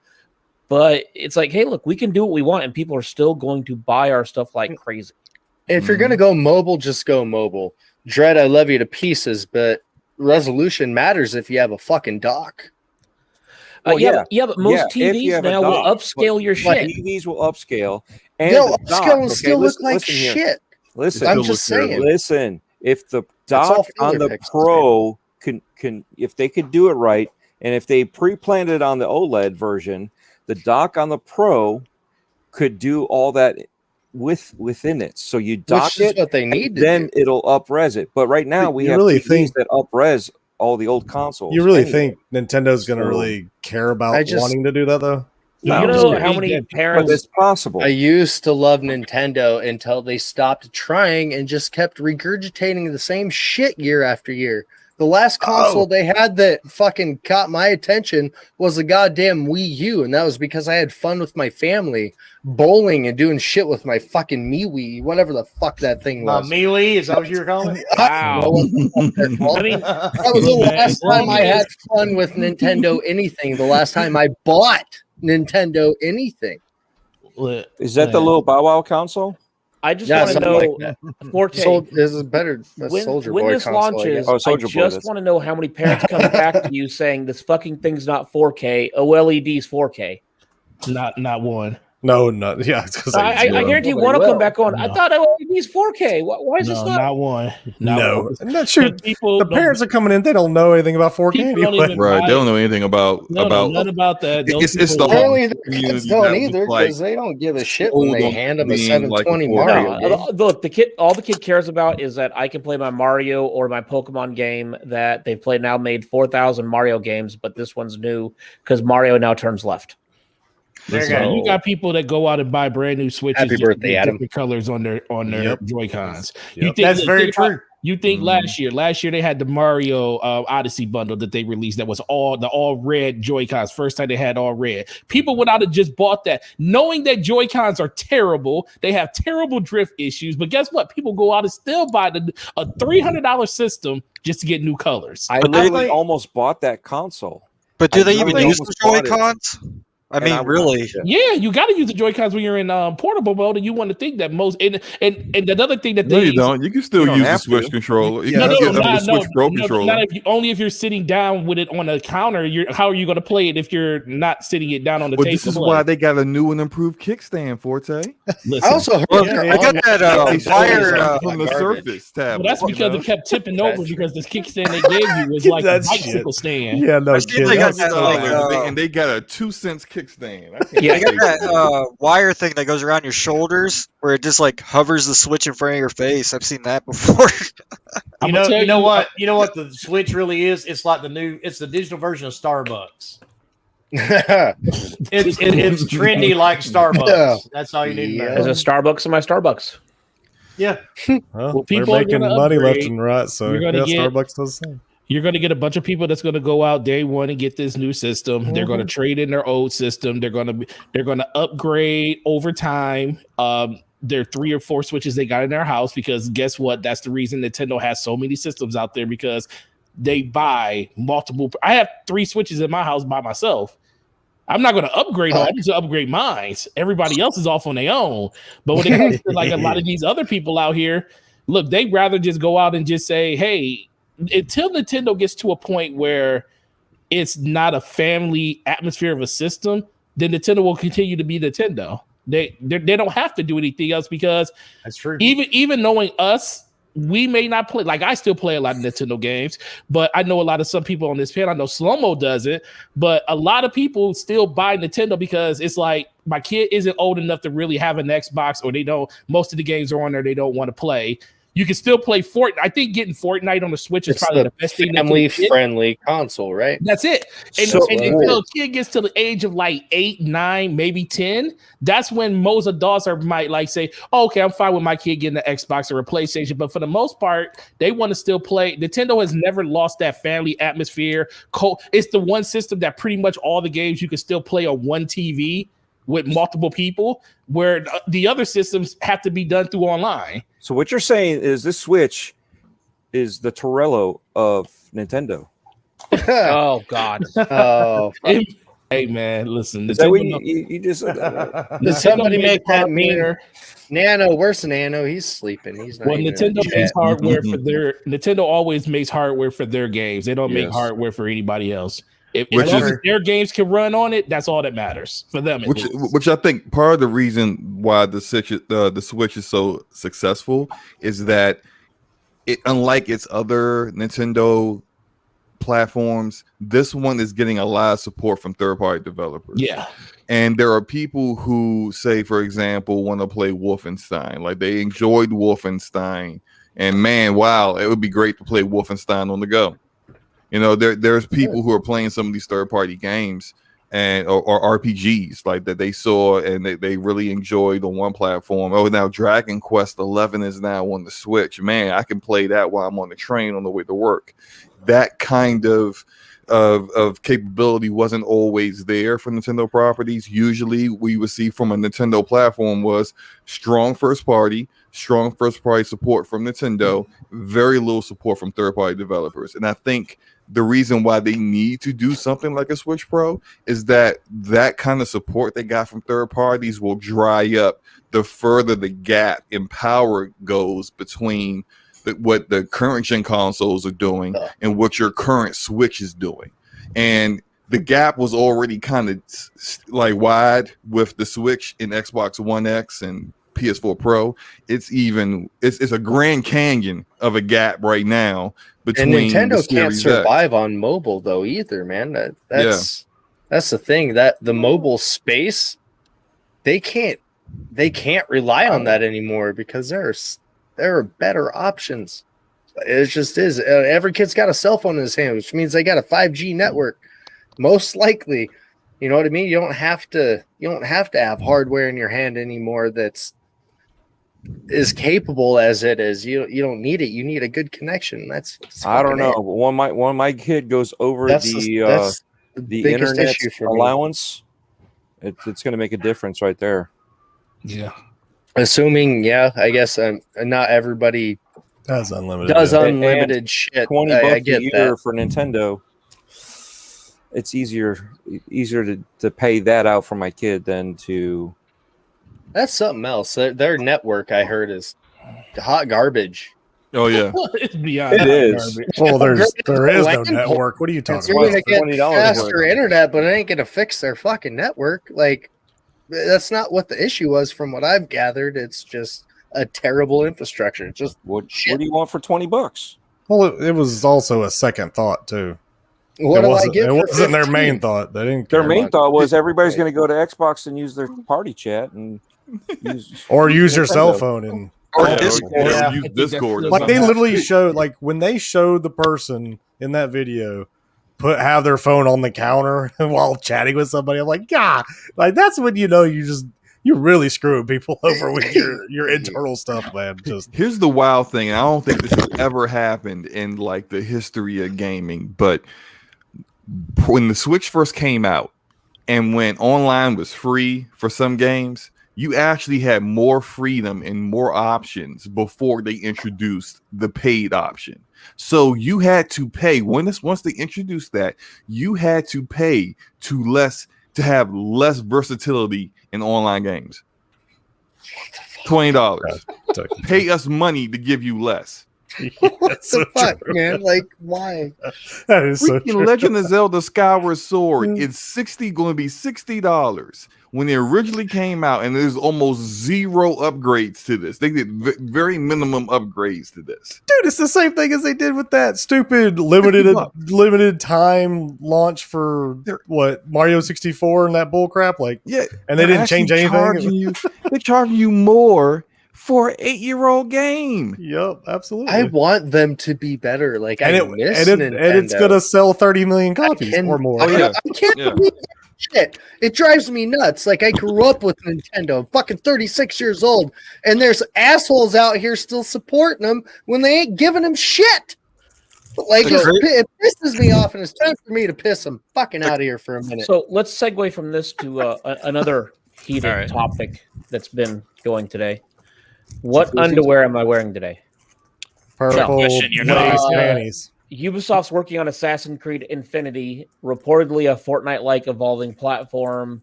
but it's like, hey, look, we can do what we want, and people are still going to buy our stuff like crazy. If you're going to go mobile, just go mobile. Dread, I love you to pieces, but resolution matters if you have a fucking dock. Well, but most TVs now will upscale your shit. TVs will upscale. And They'll upscale and still look like shit. Listen, I'm just saying. Listen, if the dock on the Pro can if they could do it right, and if they pre-planned it on the OLED version, the dock on the Pro could do all that within it. So you dock Which is what they need to then do. it'll up-res it. But right now we have really TVs that up-res all the old consoles. You really think Nintendo's going to So, really care about wanting to do that, though? You know how many But parents? it's possible. I used to love Nintendo until they stopped trying and just kept regurgitating the same shit year after year. The last console they had that fucking caught my attention was the goddamn Wii U, and that was because I had fun with my family, bowling and doing shit with my fucking MiiWii, whatever the fuck that thing was. MeWe, is that what you were calling it? Wow. I mean, that was the last time I had fun with Nintendo anything. The last time I bought Nintendo anything. Is that the little Bow Wow console? I just want to know, like 4K. This is better. Soldier when Boy this console, launches, Oh, I Soldier Boy, just that's- want to know how many parents come back to you saying this fucking thing's not 4K. OLED's 4K. Not one. No, yeah. I guarantee one will come back on. I No. thought it was 4K. Why is this not one. No, one. not sure. People The parents are coming in; they don't know anything about 4K People don't anyway. even Right? buy They don't know anything about none about that. Those It's the people- whole Apparently, the kids community don't that was either like because they don't give a shit when sold they on hand them a being like a 720 4K. Mario game. No, look, all the kid cares about is that I can play my Mario or my Pokemon game that they've played now made 4,000 Mario games, but this one's new because Mario now turns left. There you So go. you got people that go out and buy brand new Switches. Happy just to birthday, get Adam. different colors on their Yep. Joy Cons. Yep. That's very true. You think last year they had the Mario Odyssey bundle that they released that was all red Joy Cons. First time they had all red. People would not have just bought that, knowing that Joy Cons are terrible. They have terrible drift issues. But guess what? People go out and still buy a $300 system just to get new colors. I literally almost bought that console. But do I they even really use the almost bought it. Joy-Cons? I And mean, I- really? Yeah, you got to use the Joy Cons when you're in portable mode, and you want to think that most and another thing that No, they you don't. You can still You don't use the have Switch to. controller. You Yeah, can that's get what- the Switch Pro controller. only if you're sitting down with it on a counter. How are you going to play it if you're not sitting it down on the But table? this to is play? why they got a new and improved kickstand, Forte. Listen, I also heard Well, they're I got on- that They showed wire. it from the garbage. Surface well, tablet. that's because it kept tipping over That's because this kickstand they gave you was like a That bicycle stand. Yeah, no I seen kidding. they got That's that, so like, bad. and they got a 2-cent kickstand. I can't Yeah, I got say that wire thing that goes around your shoulders where it just like hovers the Switch in front of your face. I've seen that before. I'm gonna tell You know what the Switch really is? It's like it's the digital version of Starbucks. It's trendy like Starbucks. Yeah. That's all you need to There's know. a Starbucks in my Starbucks. Yeah. Well, people they're are making gonna money left upgrade. and right, so You're gonna get- Starbucks does the same. You're going to get a bunch of people that's going to go out day one and get this new system. They're going to trade in their old system. They're going to upgrade over time. There are 3 or 4 Switches they got in their house because guess what? That's the reason Nintendo has so many systems out there because they buy multiple. I have 3 Switches in my house by myself. I'm not going to upgrade all. I'm just going to upgrade mine. Everybody else is off on their own. But when it comes to like a lot of these other people out here, look, they'd rather just go out and just say, hey, until Nintendo gets to a point where it's not a family atmosphere of a system, then Nintendo will continue to be Nintendo. They don't have to do anything else because That's true. even knowing us, we may not play. Like I still play a lot of Nintendo games, but I know a lot of some people on this panel. I know Slow-Mo does it, but a lot of people still buy Nintendo because it's like my kid isn't old enough to really have an Xbox, or they don't. Most of the games are on there they don't want to play. You can still play Fortnite. I think getting Fortnite on the Switch is It's probably the the best thing. family-friendly console, right? That's it. And, So and cool. until a kid gets to the age of like 8, 9, maybe 10, that's when most adults might like say, oh, okay, I'm fine with my kid getting an Xbox or a PlayStation. But for the most part, they want to still play. Nintendo has never lost that family atmosphere. It's the one system that pretty much all the games you can still play on one TV with multiple people, where the other systems have to be done through online. So what you're saying is this Switch is the Torello of Nintendo. Oh God! Oh, Hey man, listen. Is that what you just said? That? Did somebody make that hardware. Nano, where's Nano? He's sleeping. He's not Well, even Nintendo in makes chat. hardware for their. Nintendo always makes hardware for their games. They don't make Yes. hardware for anybody else. If Which as long is- as their games can run on it, that's all that matters for them. at least. Which I think part of the reason why the Switch is so successful is that it, unlike its other Nintendo platforms, this one is getting a lot of support from third-party developers. Yeah, And there are people who say, for example, want to play Wolfenstein. Like they enjoyed Wolfenstein, and man, wow, it would be great to play Wolfenstein on the go. You know, there's people who are playing some of these third-party games or RPGs like that they saw and they really enjoyed on one platform. Oh, now Dragon Quest 11 is now on the Switch. Man, I can play that while I'm on the train on the way to work. That kind of capability wasn't always there for Nintendo properties. Usually we would see from a Nintendo platform was strong first party support from Nintendo, very little support from third-party developers. And I think the reason why they need to do something like a Switch Pro is that kind of support they got from third parties will dry up the further the gap in power goes between what the current gen consoles are doing and what your current Switch is doing. And the gap was already kind of like wide with the Switch and Xbox One X and PS4 Pro. It's a Grand Canyon of a gap right now between and Nintendo the can't Series survive X. on mobile though either, man. That's the thing, that the mobile space, they can't rely on that anymore because there are better options. It just is. Every kid's got a cell phone in his hand, which means they got a 5G network. Most likely, you know what I mean? You don't have to have hardware in your hand anymore that's as capable as it is. You don't need it. You need a good connection. That's I don't know. it. But when my kid goes over That's the biggest internet issue for me. allowance, it's going to make a difference right there. Yeah. Assuming, I guess not everybody That's unlimited. does yeah. unlimited shit. $20 I a get year that. for Nintendo. It's easier to pay that out for my kid than to. That's something else. Their network, I heard, is hot garbage. Oh yeah, It's beyond It hot is. garbage. Well, there is no Land network. What are you talking You're about? gonna get $20 faster worth. internet, but it ain't gonna fix their fucking network. Like, that's not what the issue was, from what I've gathered. It's just a terrible infrastructure. It's just What shit. do you want for $20? Well, it was also a second thought too. What it do I wasn't, get? it for wasn't their 15? main thought. They didn't Their care main about thought was everybody's going to go to Xbox and use their party chat and use your cell Nintendo. phone and Or Yeah, Discord. or I use think that's Discord. still like they gonna literally happen. showed, like when they showed the person in that video have their phone on the counter while chatting with somebody. I'm like, God, like that's when you're really screwing people over with your internal stuff, man. Just Here's the wild thing. I don't think this has ever happened in like the history of gaming, but when the Switch first came out and when online was free for some games, you actually had more freedom and more options before they introduced the paid option. So you had to pay once they introduced that, you had to pay to have less versatility in online games. $20. Pay us money to give you less. What the fuck, man? Like, why? that is so Freaking true. Legend of Zelda Skyward Sword is going to be $60 when it originally came out, and there's almost zero upgrades to this. They did very minimum upgrades to this. Dude, it's the same thing as they did with that stupid limited time launch for what, Mario 64 and that bull crap. Like, Yeah, and they didn't change anything. They're charging you more for an 8-year-old game. Yep, absolutely. I want them to be better. Like, and it's gonna sell 30 million copies or more. yeah. I can't believe that shit. It drives me nuts. Like, I grew up with Nintendo. I'm fucking 36 years old, and there's assholes out here still supporting them when they ain't giving them shit. Like, it pisses me off, and it's time for me to piss them fucking out of here for a minute. So let's segue from this to another heated All right. topic that's been going today. What underwear am I wearing today? Purple question, you're lace not. panties. Ubisoft's working on Assassin's Creed Infinity, reportedly a Fortnite-like evolving platform.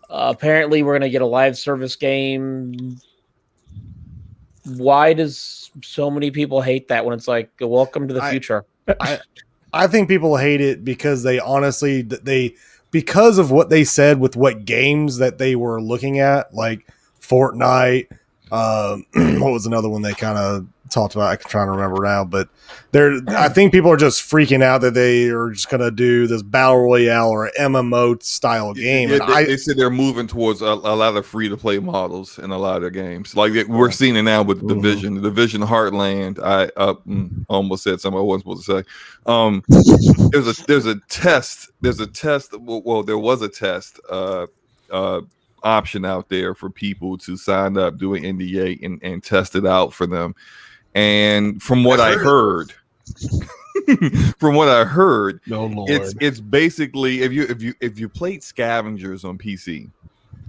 Apparently, we're going to get a live service game. Why does so many people hate that when it's like, welcome to the future? I think people hate it because because of what they said with what games that they were looking at, like Fortnite. What was another one they kind of talked about? I'm trying to remember now, but I think people are just freaking out that they are just going to do this battle royale or MMO style game. Yeah, And they said they're moving towards a lot of free to play models in a lot of their games. Like we're seeing it now with the Division, the Division Heartland. I almost said something I wasn't supposed to say. There's a test. Well, there was a test option out there for people to sign up, do an NDA, and test it out for them. And from what I heard, Oh, Lord. it's basically if you played Scavengers on PC,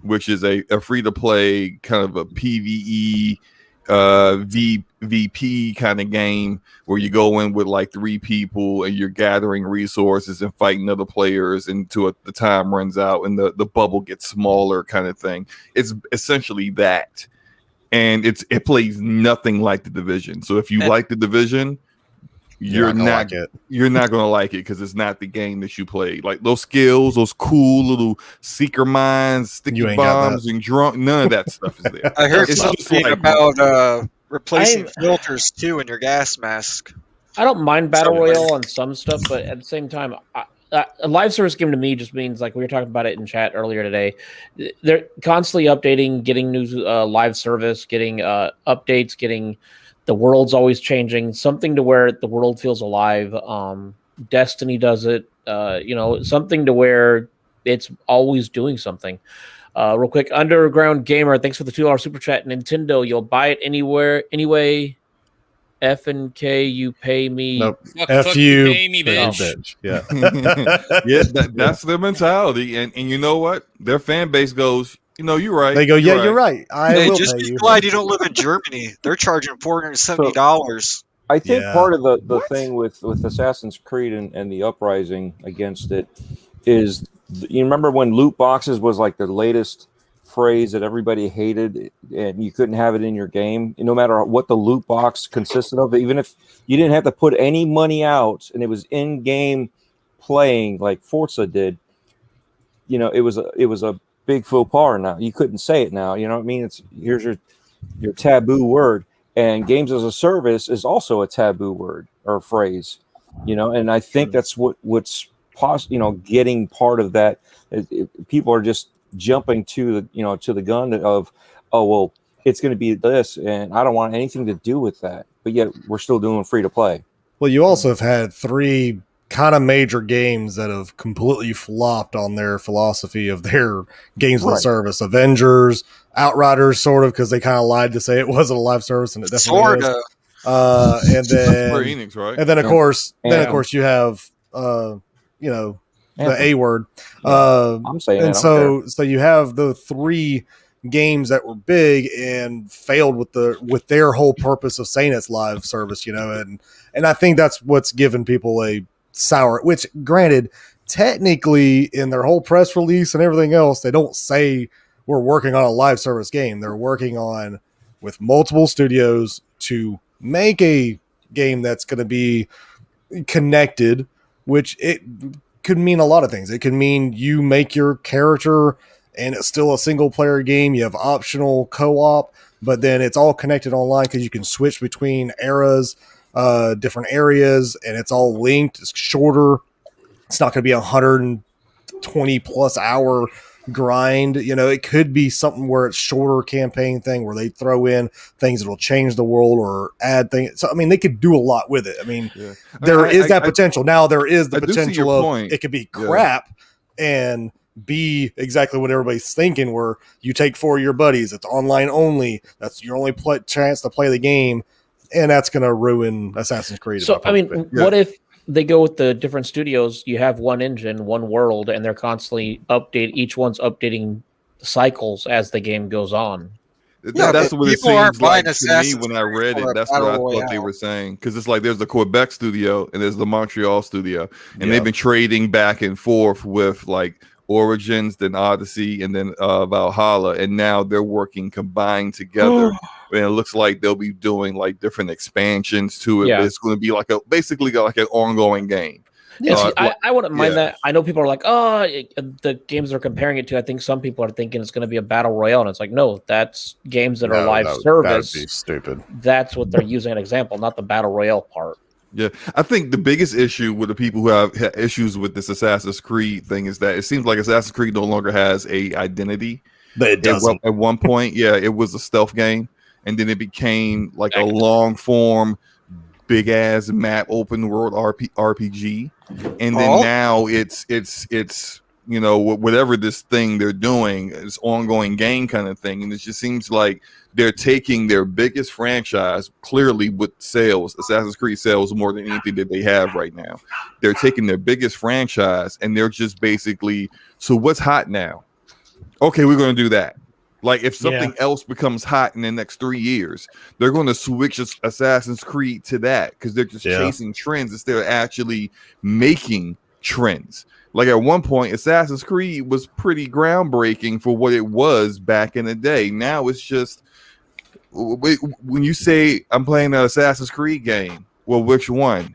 which is a free to play kind of a PvE VP kind of game where you go in with like 3 people and you're gathering resources and fighting other players until the time runs out and the bubble gets smaller kind of thing. It's essentially that. And it plays nothing like the Division. So if you like the Division, you're gonna not like it. you're not gonna like it because it's not the game that you played. Like those skills, those cool little seeker mines, sticky You ain't got bombs, and drunk. None of that stuff is there. I heard It's just something like about replacing I'm- filters too in your gas mask. I don't mind battle Something. royale on some stuff, but at the same time, a live service game to me just means, like we were talking about it in chat earlier today, they're constantly updating, getting new live service, getting updates, getting the world's always changing, something to where the world feels alive. Destiny does it, something to where it's always doing something. Real quick, Underground Gamer, thanks for the $2 super chat. Nintendo, you'll buy it anyway. F and K, you pay me. Nope. Fuck you, pay me, bitch. Yeah. yeah, that's their mentality, and you know what? Their fan base goes, you're right. They go, you're right. I Hey, will just pay be you. glad you don't live in Germany. They're charging $470. I think Yeah. part of the thing with Assassin's Creed and the uprising against it is, you remember when loot boxes was like the latest phrase that everybody hated, and you couldn't have it in your game, no matter what the loot box consisted of, even if you didn't have to put any money out and it was in-game playing like Forza did. It was a big faux pas. Now you couldn't say it now. You know what I mean? Here's your taboo word. And games as a service is also a taboo word or phrase, and I think that's what's getting part of that. People are just jumping to the gun of, oh, well, it's going to be this, and I don't want anything to do with that. But yet we're still doing free to play. Well, you also have had 3 kind of major games that have completely flopped on their philosophy of their games of the service. Avengers, Outriders, sort of, because they kind of lied to say it wasn't a live service, and it definitely is. And then Square Enix, right? And then of course you have the A word. I'm saying, and so you have the 3 games that were big and failed with their whole purpose of saying it's live service, and I think that's what's given people a sour. Which, granted, technically in their whole press release and everything else, they don't say we're working on a live service game. They're working on with multiple studios to make a game that's going to be connected, which it could mean a lot of things. It could mean you make your character and it's still a single player game. You have optional co-op, but then it's all connected online because you can switch between eras, different areas, and it's all linked. It's shorter. It's not going to be 120 plus hour grind. It could be something where it's shorter campaign thing where they throw in things that will change the world or add things. So, they could do a lot with it. There is that potential. Now there is the potential of point. It could be crap and be exactly what everybody's thinking, where you take 4 of your buddies, it's online only, that's your only chance to play the game, and that's going to ruin Assassin's Creed. So, what if they go with the different studios? You have one engine, one world, and they're constantly each one's updating cycles as the game goes on. That's what it seems like to me when I read it. That's what I thought they were saying, because it's like there's the Quebec studio and there's the Montreal studio, and they've been trading back and forth with like Origins, then Odyssey, and then Valhalla, and now they're working combined together. And it looks like they'll be doing like different expansions to it. But it's going to be like basically like an ongoing game. Yeah, I wouldn't mind that. I know people are like, the games they're comparing it to. I think some people are thinking it's going to be a battle royale, and it's like, no, that's games that are live service. That would be stupid. That's what they're using an example, not the battle royale part. Yeah, I think the biggest issue with the people who have issues with this Assassin's Creed thing is that it seems like Assassin's Creed no longer has a identity. But it doesn't. At one point, it was a stealth game, and then it became like a long form, big ass map, open world RPG, and then now it's whatever this thing they're doing is ongoing game kind of thing, and it just seems like they're taking their biggest franchise, clearly with sales, Assassin's Creed sales more than anything that they have right now. They're taking their biggest franchise and they're just basically, so what's hot now? Okay, we're going to do that. Like if something else becomes hot in the next 3 years, they're going to switch Assassin's Creed to that because they're just chasing trends instead of actually making trends. Like at one point, Assassin's Creed was pretty groundbreaking for what it was back in the day. Now it's just, when you say I'm playing an Assassin's Creed game, well, which one?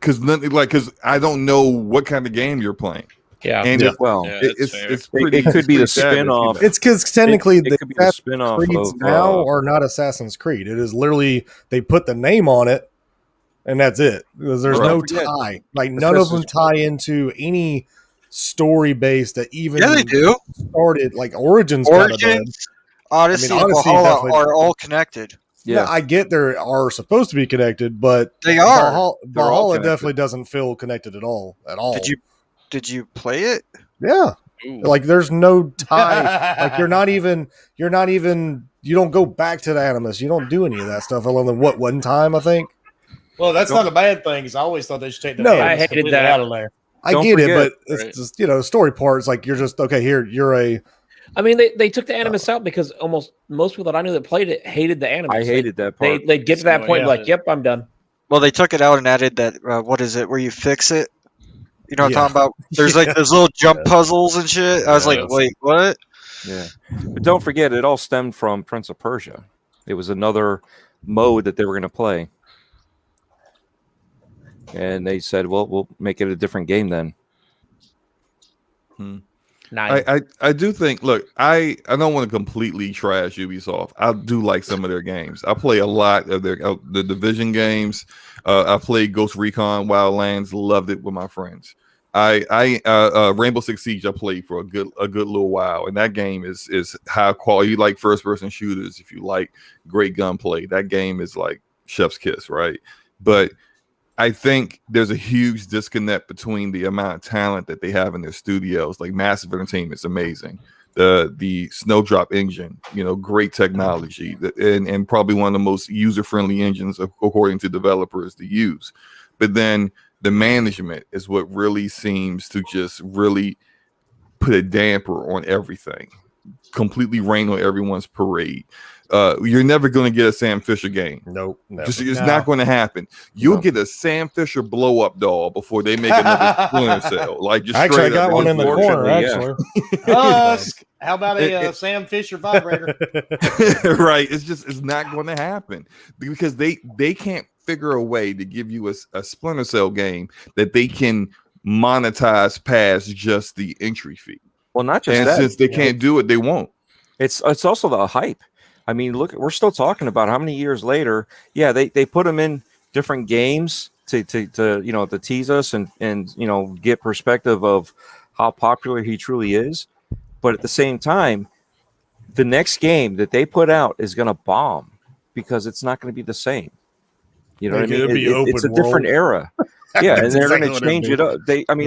because I don't know what kind of game you're playing. Yeah, and Yeah, well, it's pretty. it could be the pretty sad that spin-off. It's because technically It the could be the Assassin's spin-off Creeds of, now are not Assassin's Creed. It is literally they put the name on it, and that's it. Because there's Right. no Don't forget, tie. Like none of them Assassin's tie into any story base that even Yeah, they do. started. Like Origins kind of did. Origins, Odyssey, I mean, and Odyssey Valhalla definitely- are all connected. Yeah, Yeah, I get they are supposed to be connected, but They are. They're all Valhalla connected. definitely doesn't feel connected at all. Did you play it? Yeah. Ooh. Like there's no tie. Like you don't go back to the Animus. You don't do any of that stuff other than what one time, I think. Well, that's not a bad thing. 'Cause I always thought they should take the No, animus I hated completely that. out of there. I Don't get it, forget, but it's right. just story parts. Like you're just okay. Here, you're a I mean, they took the Animus out because almost most people that I knew that played it hated the Animus. I hated that part. They'd get to that So, point yeah. like, "Yep, I'm done." Well, they took it out and added that. What is it? Where you fix it? You know what Yeah. I'm talking about? There's like those little jump puzzles and shit. I was like, Yes. wait, what? Yeah, but don't forget, it all stemmed from Prince of Persia. It was another mode that they were going to play, and they said, "Well, we'll make it a different game then." Nice. I do think. Look, I don't want to completely trash Ubisoft. I do like some of their games. I play a lot of the Division games. I played Ghost Recon Wildlands. Loved it with my friends. I Rainbow Six Siege I played for a good little while, and that game is high quality. You like first person shooters, if you like great gunplay, that game is like chef's kiss, right? But I think there's a huge disconnect between the amount of talent that they have in their studios. Like Massive Entertainment's amazing. The Snowdrop engine, great technology, and probably one of the most user-friendly engines according to developers to use. But then the management is what really seems to just really put a damper on everything, completely rain on everyone's parade. You're never going to get a Sam Fisher game. Nope. It's not going to happen. You'll get a Sam Fisher blow up doll before they make another Splinter Cell. Like just Actually, I straight got up. one in the corner. Unfortunately, Actually, Husk. How about a Sam Fisher vibrator? Right. It's not going to happen because they can't figure a way to give you a Splinter Cell game that they can monetize past just the entry fee. Well, not just And that. since they can't do it, they won't. It's also the hype. I mean, look, we're still talking about how many years later. Yeah, they put him in different games to tease us and get perspective of how popular he truly is. But at the same time, the next game that they put out is going to bomb because it's not going to be the same. You know what I It'll mean? be It's a open different world. era. Yeah, and That's they're exactly going what to it'll change be. it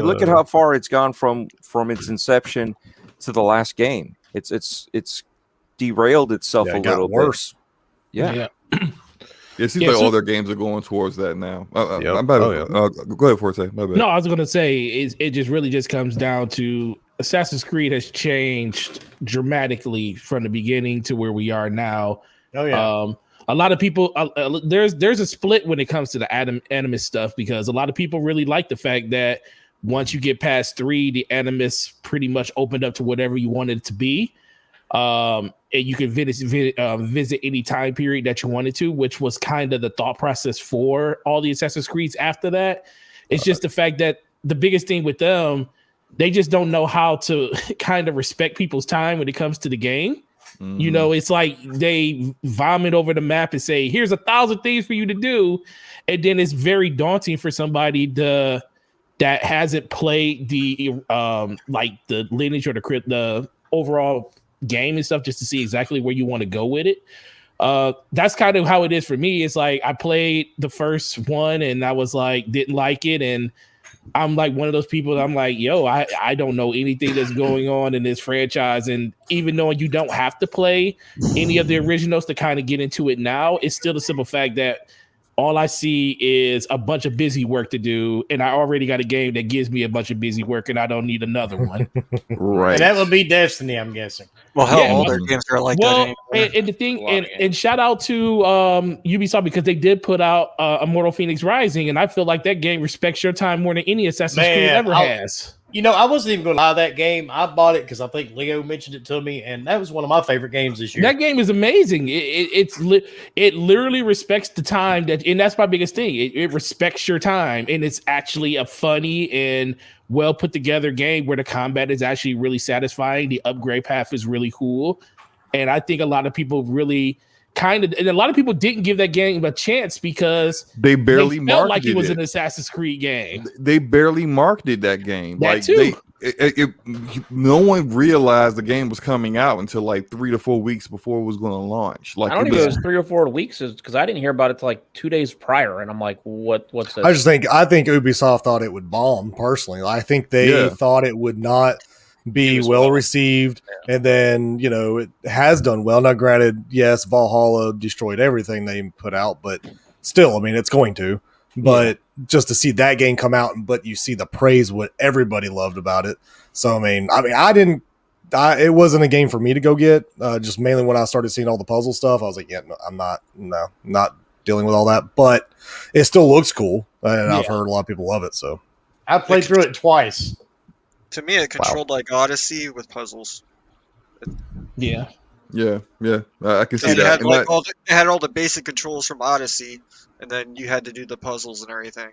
up. Look at how far it's gone from its inception to the last game. It's derailed itself Yeah, a it got little worse. bit. Yeah. It seems Yeah, like so- all their games are going towards that now. Yep. I'm about Oh, go ahead, Forte. My bad. No, I was gonna say it just really just comes down to Assassin's Creed has changed dramatically from the beginning to where we are now. Oh yeah. A lot of people there's a split when it comes to the Animus stuff because a lot of people really like the fact that once you get past 3, the Animus pretty much opened up to whatever you wanted it to be. And you can visit any time period that you wanted to, which was kind of the thought process for all the Assassin's Creeds after that. It's just the fact that the biggest thing with them, they just don't know how to kind of respect people's time when it comes to the game. Mhm. It's like they vomit over the map and say, here's 1,000 things for you to do. And then it's very daunting for somebody that hasn't played the the lineage or the overall game and stuff just to see exactly where you want to go with it. That's kind of how it is for me. It's like I played the first one and I was like, didn't like it. And I'm like one of those people that I'm like, yo, I don't know anything that's going on in this franchise. And even though you don't have to play any of the originals to kind of get into it now, it's still the simple fact that all I see is a bunch of busy work to do. And I already got a game that gives me a bunch of busy work and I don't need another one. Right. And that would be Destiny, I'm guessing. Well, hell, Yeah, all their games are like that. Well, Anymore. and the thing, A lot of and shout out to Ubisoft because they did put out Immortal Phoenix Rising, and I feel like that game respects your time more than any Assassin's Creed Man, ever has. You know, I wasn't even going to buy that game. I bought it because I think Leo mentioned it to me, and that was one of my favorite games this year. That game is amazing. It literally respects the time and that's my biggest thing. It respects your time, and it's actually a funny and well put together game where the combat is actually really satisfying. The upgrade path is really cool, and I think a lot of people really and a lot of people didn't give that game a chance because they barely felt like marketed it was an Assassin's Creed game. They barely marketed that game. That too. No one realized the game was coming out until like 3 to 4 weeks before it was going to launch. Like I don't think it was 3 or 4 weeks because I didn't hear about it till like 2 days prior, and I'm like, what's this? I think Ubisoft thought it would bomb. Personally, I think they thought it would not be well received, and then it has done well. Now, granted, yes, Valhalla destroyed everything they put out, but still, I mean, it's going to. But just to see that game come out, but you see the praise what everybody loved about it. So I mean, it wasn't a game for me to go get. Just mainly when I started seeing all the puzzle stuff, I was like, yeah, no, I'm not dealing with all that. But it still looks cool, and I've heard a lot of people love it. So I played through it twice. To me, it controlled like Odyssey with puzzles. Yeah. I can see It that. had all the basic controls from Odyssey, and then you had to do the puzzles and everything.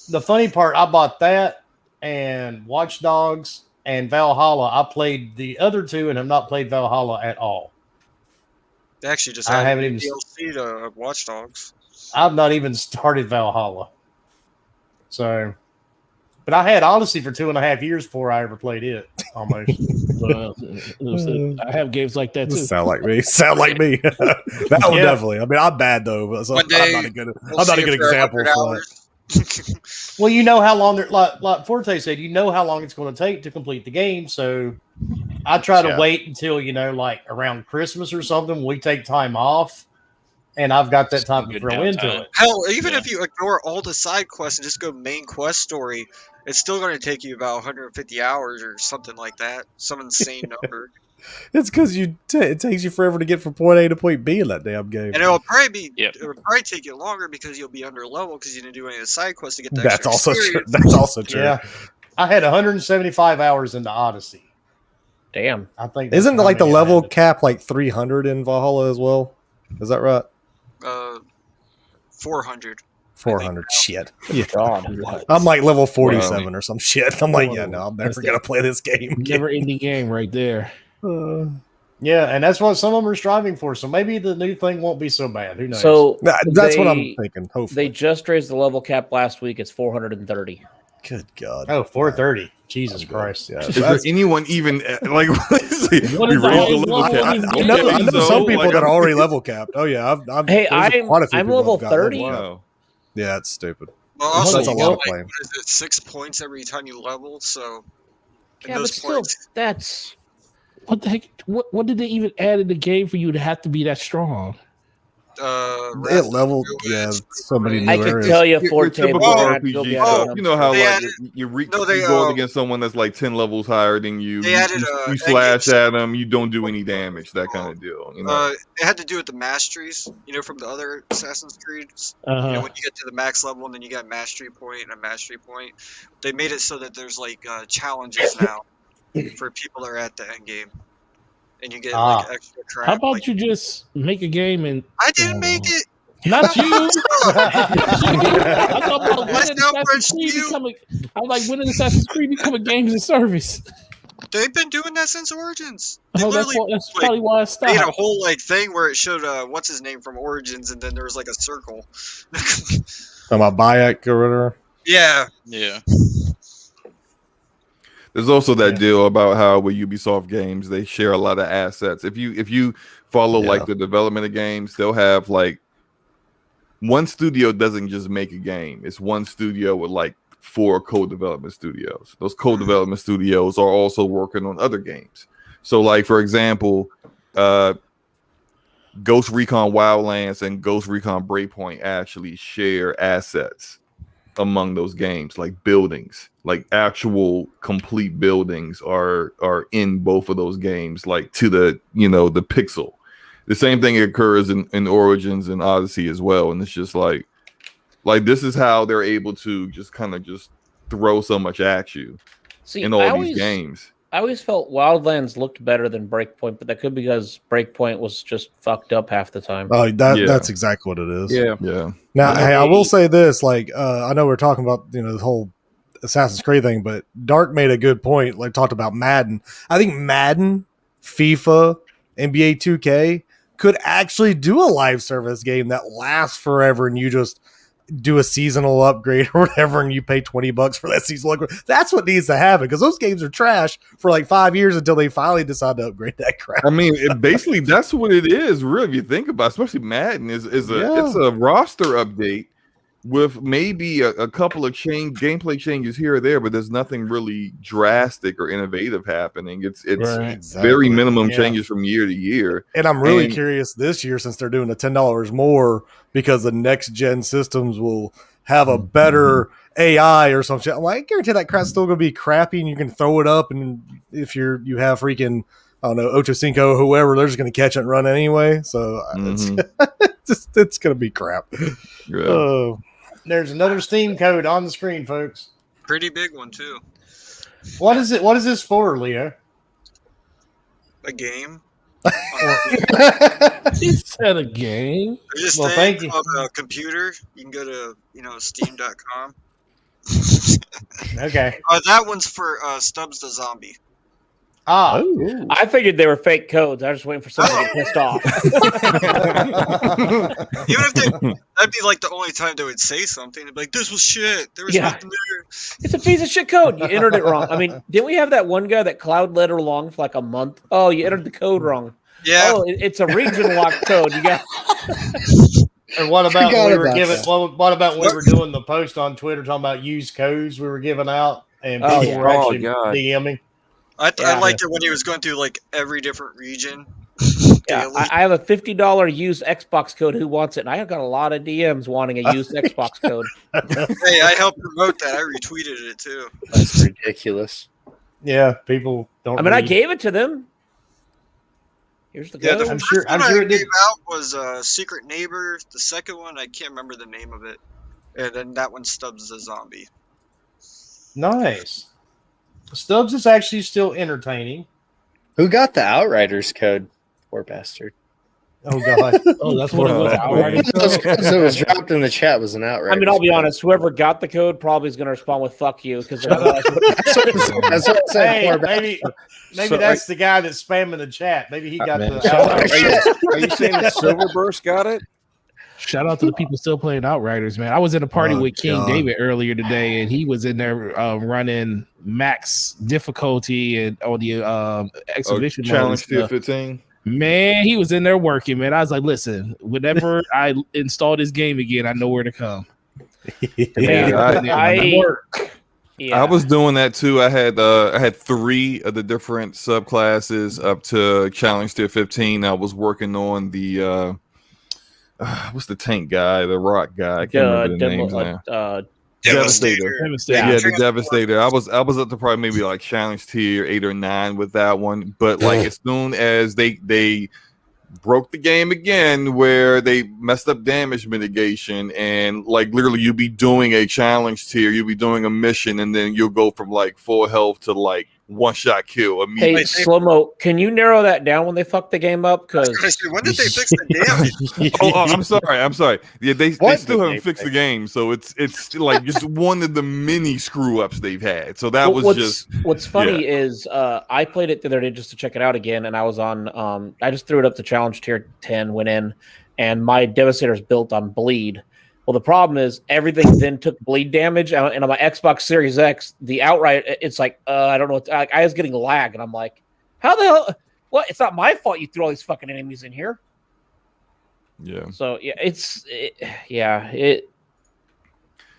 The funny part, I bought that and Watch Dogs and Valhalla. I played the other two and have not played Valhalla at all. They actually just I had haven't even DLC to Watch Dogs. I've not even started Valhalla. So, but I had Odyssey for 2.5 years before I ever played it. Almost. I have games like that too. Sound like me. That one definitely. I mean, I'm bad though, so I'm not a good example for that. Well, you know how long like Forte said, you know how long it's going to take to complete the game. So I try to wait until like around Christmas or something. We take time off, and I've got that time to throw into it. Hell, even if you ignore all the side quests and just go main quest story, it's still going to take you about 150 hours or something like that. Some insane number. It's because it takes you forever to get from point A to point B in that damn game. And it'll probably take you longer because you'll be under level because you didn't do any of the side quests to get that. That's also true. That's also true. Yeah, I had 175 hours into Odyssey. Damn, I think isn't like the level cap like 300 in Valhalla as well? Is that right? 400. 400. Shit. Yeah. God, what? I'm like level 47 or some shit. I'm like, I'm never gonna play this game. Never ending game right there. Yeah, and that's what some of them are striving for. So maybe the new thing won't be so bad. Who knows? So that's what I'm thinking. Hopefully, they just raised the level cap last week. It's 430. Good God! Oh, 430. Jesus Christ! Yeah. Is there anyone even like? We raised the level cap. I know some people that are already level capped. Oh yeah, I'm level 30. Wow. Yeah, it's stupid. Well, also, that's a lot of what is it, 6 points every time you level? So, yeah, but still, that's what the heck? What did they even add in the game for you to have to be that strong? It leveled, so many new I can areas. tell you, Forte RPG stuff. You know how you go against someone that's like 10 levels higher than you. You slash at them. You don't do any damage. That kind of deal. You know? It had to do with the masteries. From the other Assassin's Creeds. When you get to the max level, and then you got mastery point and a mastery point. They made it so that there's like challenges now for people that are at the end game. And you get like extra crap. How about you just make a game and I didn't make it. Not you. I thought about when did Assassin's Creed become a games of service? They've been doing that since Origins. That's probably why I stopped. They made a whole thing where it showed what's his name from Origins, and then there was like a circle. Talking about Bayek or whatever. Yeah. There's also that deal about how with Ubisoft games they share a lot of assets. If you follow like the development of games, they'll have like one studio doesn't just make a game. It's one studio with like 4 co-development studios. Those co-development studios are also working on other games. So like for example, Ghost Recon Wildlands and Ghost Recon Breakpoint actually share assets among those games, like buildings, like actual complete buildings are in both of those games, like to the the pixel. The same thing occurs in Origins and Odyssey as well, and it's just like this is how they're able to just kind of just throw so much at you. See, in all these games. I always felt Wildlands looked better than Breakpoint, but that could be because Breakpoint was just fucked up half the time. Oh, that's exactly what it is. Yeah. Now, hey, I will say this: like, I know we're talking about the whole Assassin's Creed thing, but Dark made a good point. Like, talked about Madden. I think Madden, FIFA, NBA 2K could actually do a live service game that lasts forever, and you just do a seasonal upgrade or whatever, and you pay $20 for that seasonal upgrade. That's what needs to happen, because those games are trash for like 5 years until they finally decide to upgrade that crap. I mean, basically that's what it is, really. If you think about it, especially Madden it's a roster update with maybe a couple of gameplay changes here or there, but there's nothing really drastic or innovative happening. It's very minimum changes from year to year. And I'm really curious this year, since they're doing the $10 more, because the next gen systems will have a better AI or some shit. I'm like, I guarantee that crap's still going to be crappy, and you can throw it up, and if you have freaking, I don't know, Ocho Cinco or whoever, they're just going to catch it and run anyway. So it's going to be crap. Yeah. There's another Steam code on the screen, folks. Pretty big one too. What is it? What is this for, Leo? A game. He said a game. There's Well, thank you. called a computer. You can go to Steam.com. Okay. That one's for Stubbs the Zombie. Ah, I figured they were fake codes. I was just waiting for someone to get pissed off. Even if that'd be like the only time they would say something. They'd be like, "This was shit. There was nothing there." It's a piece of shit code. You entered it wrong. I mean, didn't we have that one guy that cloud letter long for like a month? Oh, you entered the code wrong. Yeah. Oh, it's a region locked code. You got. And what about when we were giving? that. What about when we were doing the post on Twitter talking about used codes we were giving out, and Oh, people yeah. were actually God. DMing? I liked it when he was going through like every different region. Yeah, daily. I have a $50 used Xbox code. Who wants it? And I have got a lot of DMs wanting a used Xbox code. Hey, I helped promote that. I retweeted it too. That's ridiculous. Yeah, people don't. I mean, I read. gave it to them. Here's the Yeah, code. the I'm first sure one I it did. gave out was Secret Neighbor. The second one, I can't remember the name of it. And then that one, Stubbs the Zombie. Nice. Stubbs is actually still entertaining. Who got the Outriders code? Poor bastard. Oh god. Oh, that's what it was. Outriders. Those codes that was dropped in the chat was an Outriders. I mean, I'll be code. honest. Whoever got the code probably is going to respond with "fuck you" because That's what I'm saying. Hey, Poor maybe So, that's the guy that's spamming the chat. Maybe he got Man, the. shout out. Are you saying that Silverburst got it? Shout out to the people still playing Outriders, man. I was in a party with King God. David earlier today, and he was in there running max difficulty and on the exhibition mode and Challenge tier stuff. 15. Man, he was in there working, man. I was like, listen, whenever I install this game again, I know where to come. I was doing that too. I had 3 of the different subclasses up to challenge tier 15. I was working on the what's the tank guy, the rock guy? I can't remember the names now. Devastator. Yeah, the Devastator. I was up to probably maybe like challenge tier 8 or 9 with that one. But like as soon as they broke the game again, where they messed up damage mitigation, and like literally you'll be doing a challenge tier, you'll be doing a mission, and then you'll go from like full health to like one-shot kill immediately. Hey, Slow-Mo, can you narrow that down when they fuck the game up? Because when did they fix the damage? I'm sorry. Yeah, they What still did haven't they fixed the fix? game, so it's like just one of the many screw ups they've had. So that was what's funny is I played it the other day just to check it out again, and I was on. I just threw it up to challenge tier 10, went in, and my Devastator's built on bleed. Well, the problem is everything then took bleed damage, and on my Xbox Series X, the outright, it's like I don't know. I was getting lag, and I'm like, how the hell? What? It's not my fault you threw all these fucking enemies in here. Yeah. So yeah,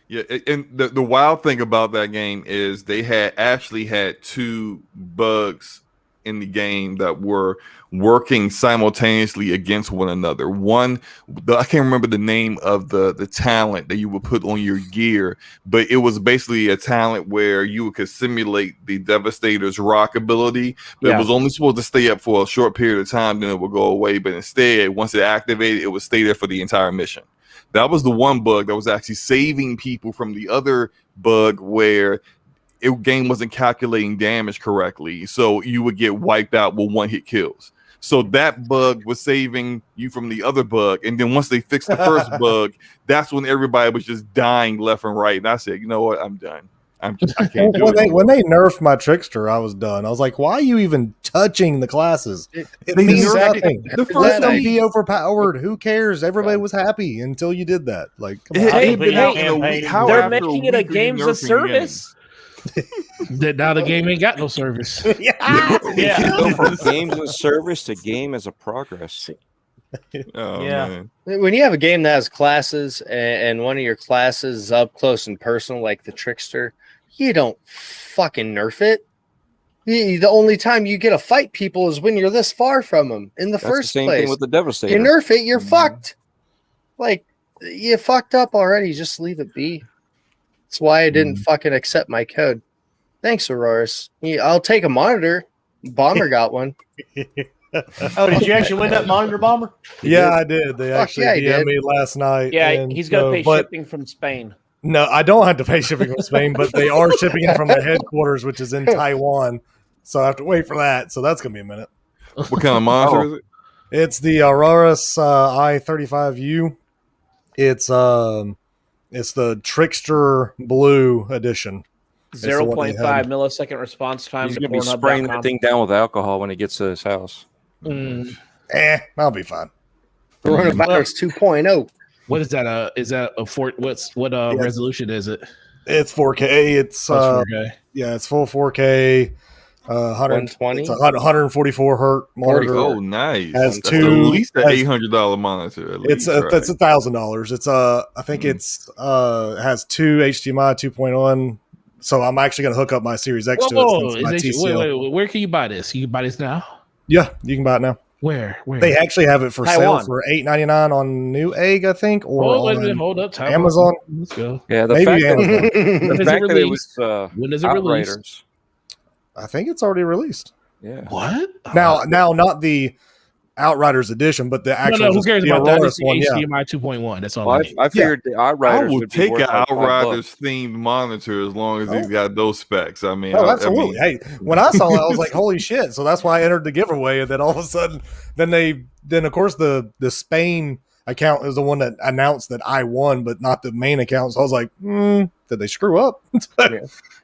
Yeah, and the wild thing about that game is they actually had 2 bugs in the game that were working simultaneously against one another. One, I can't remember the name of the talent that you would put on your gear, but it was basically a talent where you could simulate the Devastator's rock ability, but it was only supposed to stay up for a short period of time, then it would go away. But instead, once it activated, it would stay there for the entire mission. That was the one bug that was actually saving people from the other bug where game wasn't calculating damage correctly, so you would get wiped out with one-hit kills. So that bug was saving you from the other bug, and then once they fixed the first bug, that's when everybody was just dying left and right. And I said, you know what, I'm done. I can't do it. When they nerfed my trickster, I was done. I was like, why are you even touching the classes? It They means nerfed nothing. the first Let them week. be overpowered. Who cares? Everybody was happy until you did that. Like, come on. It ain't been out Hey, in a week. How They're after making a it a week are you games of nerfing service. Now the game ain't got no service. Yeah. Go from games as a service to game as a progress. Oh, Yeah. man. When you have a game that has classes and one of your classes is up close and personal, like the trickster, you don't fucking nerf it. The only time you get to fight people is when you're this far from them in the That's first the same place. thing with the Devastator. You nerf it, you're fucked. Like, you fucked up already. Just leave it be. That's why I didn't fucking accept my code. Thanks, Auroras. I'll take a monitor. Bomber got one. Oh, did you actually win that monitor, Bomber? Yeah, I did. They Fuck actually yeah, he DM'd did. me last night. Yeah, and he's gonna so- pay but- shipping from Spain. No, I don't have to pay shipping from Spain, but they are shipping it from their headquarters, which is in Taiwan. So I have to wait for that. So that's gonna be a minute. What kind of monitor is it? It's the Auroras i35U. It's the Trickster Blue edition. the one they 0.5 had. millisecond response time. He's to going to be Pornhub.com. spraying that thing down with alcohol when he gets to his house. I'll be fine. Coronavirus 2.0. What is that? Is that a what resolution is it? It's 4K. It's Okay. yeah, it's full 4K. 120? It's a 144 hertz monitor. Oh, nice. Has That's two- at least an has- $800 monitor. At It's least, right? that's $1,000. It's I think it's has two HDMI 2.1. So I'm actually going to hook up my Series X to it. Whoa, Since my is it, TCL. wait, where can you buy this? You can buy this now? Yeah, you can buy it now. Where? They actually have it for Taiwan. sale for $8.99 on Newegg, I think, or Oh, wait a on minute, hold up. Time Amazon. Let's go. Yeah, the Maybe fact that, Amazon. the When is fact it that it released? was When is it released? Outriders. I think it's already released. Yeah. What? Now, not the Outriders edition, but the actual no, who cares the about that? Aurora It's the one. Yeah. HDMI 2.1. That's all Well, I need. I figured the I Outriders will would be take worth an like Outriders $5. themed monitor as long as he's Oh. got those specs. I mean, Oh, I absolutely. mean, Hey, when I saw it, I was like, "Holy shit!" So that's why I entered the giveaway, and then all of a sudden, then of course the Spain account is the one that announced that I won, but not the main account. So I was like, "Did they screw up?"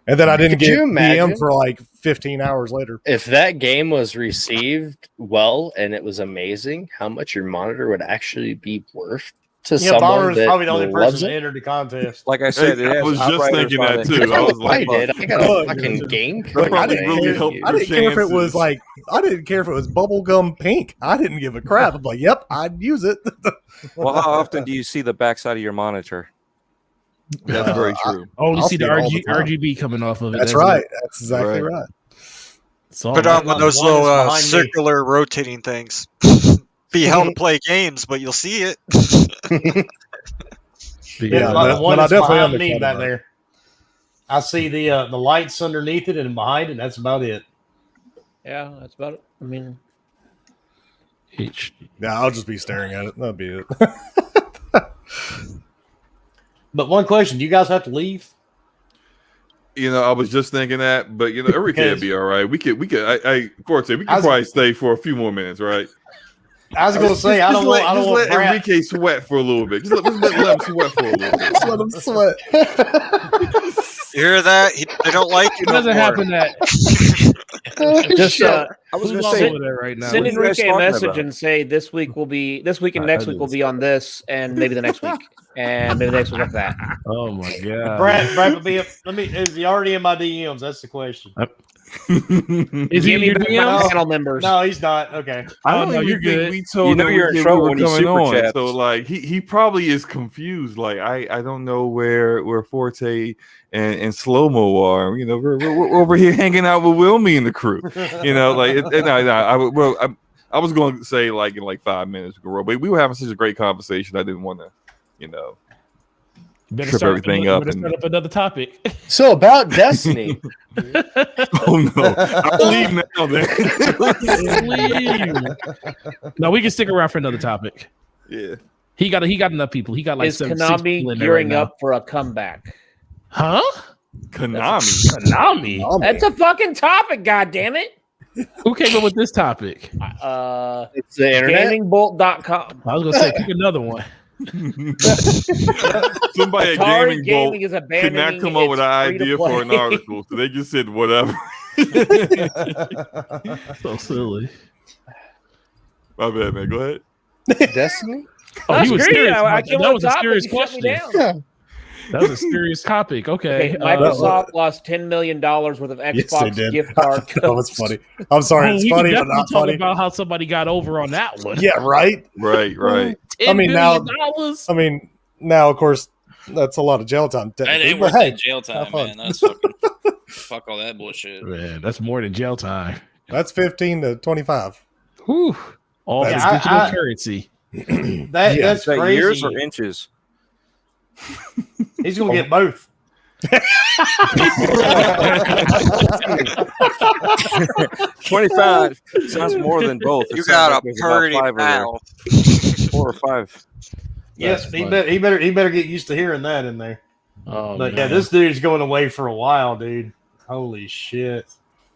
And then I didn't Could get you imagine? DM for like 15 hours later. If that game was received well and it was amazing, how much your monitor would actually be worth to Yeah, someone Bomber is that probably the only loves person that it? entered the contest. Like I said, it I has was just Outriders thinking on that it. too. I was like, I did. I got a Look, fucking game. That code. probably I really didn't helped care. I didn't care if it was chances. like I didn't care if it was bubblegum pink. I didn't give a crap. I'm like, "Yep, I'd use it." Well, how often do you see the backside of your monitor? That's very true. Only I'll see the see it all the time. RGB coming off of it. That's it. right. That's exactly Right. right. It's all Put right. on one of those One is little behind me. circular rotating things. Be hell to play games, but you'll see it. Yeah, like but- the one but I that's definitely behind me understand back that. there. I see the lights underneath it and behind it. And that's about it. Yeah, that's about it. I mean, Yeah, I'll just be staring at it. That'll be it. But one question: do you guys have to leave? You know, I was just thinking that, but you know, Enrique would be all right. We could. Forte, we could I was- probably stay for a few more minutes, right? I was going to say I don't want. I don't want let Brad. Enrique sweat for a little bit. Just let him sweat for a little bit. Just let him sweat. You hear that? They don't like you It no doesn't more. happen that. just I was Who's going to all say, over there right now? send What are you guys Enrique a talking message about? and say this week and I next week didn't will be on this, and maybe the next week, and maybe the next week after that. Oh my god. Brad will be. Is he already in my DMs? That's the question. Is he Give in me your back my DMs? panel members. No, he's not. Okay. I Oh, don't no, even you're think good. we told You know you're in Enrique trouble we when were you coming super on. chats. So like he probably is confused. Like I don't know where Forte and Slow Mo are. You know, we're over here hanging out with Wilmy and the crew. You know, like I was going to say like in like 5 minutes ago, but we were having such a great conversation. I didn't want to, you know. Better Trip everything up Better and- start up another topic. So about Destiny. Oh no, I'll leave now. Then. No, we can stick around for another topic. Yeah. He got enough people. He got like Is 6 people Konami in there gearing right now. up for a comeback? Huh? Konami. That's a fucking topic, goddammit. Who came up with this topic? It's the internet. GamingBolt.com. I was gonna say pick another one. Somebody at Atari Gaming Gaming Bolt is could not abandoning come up with an its idea for an free-to-play. article, so they just said whatever. So silly. My bad, man. Go ahead. Destiny. Oh, he was Screw you, serious. I about came that. up That was with a topic, serious you shut me question. down. That was a serious topic. Okay. Okay, Microsoft lost $10 million worth of Yes, they Xbox did. gift card That was codes. funny. I'm sorry, it's we funny, can but definitely not talk funny. about how somebody got over on that one. Yeah, right. Right. I mean, now, $10 I mean, now, of course, that's a lot of jail time. That technically, ain't but worth hey, that jail have time, fun. man. That's fucking fuck all that bullshit. Man, that's more than jail time. That's 15 to 25. Whew. All Yeah, this I- digital I- currency. That's Is that crazy. years or inches? He's gonna get both. 25 sounds more than both. It You sounds got like a there's about pretty five or mouth. 4 or 5. Yes, he better get used to hearing that in there. Oh, But man. yeah, this dude's going away for a while, dude. Holy shit.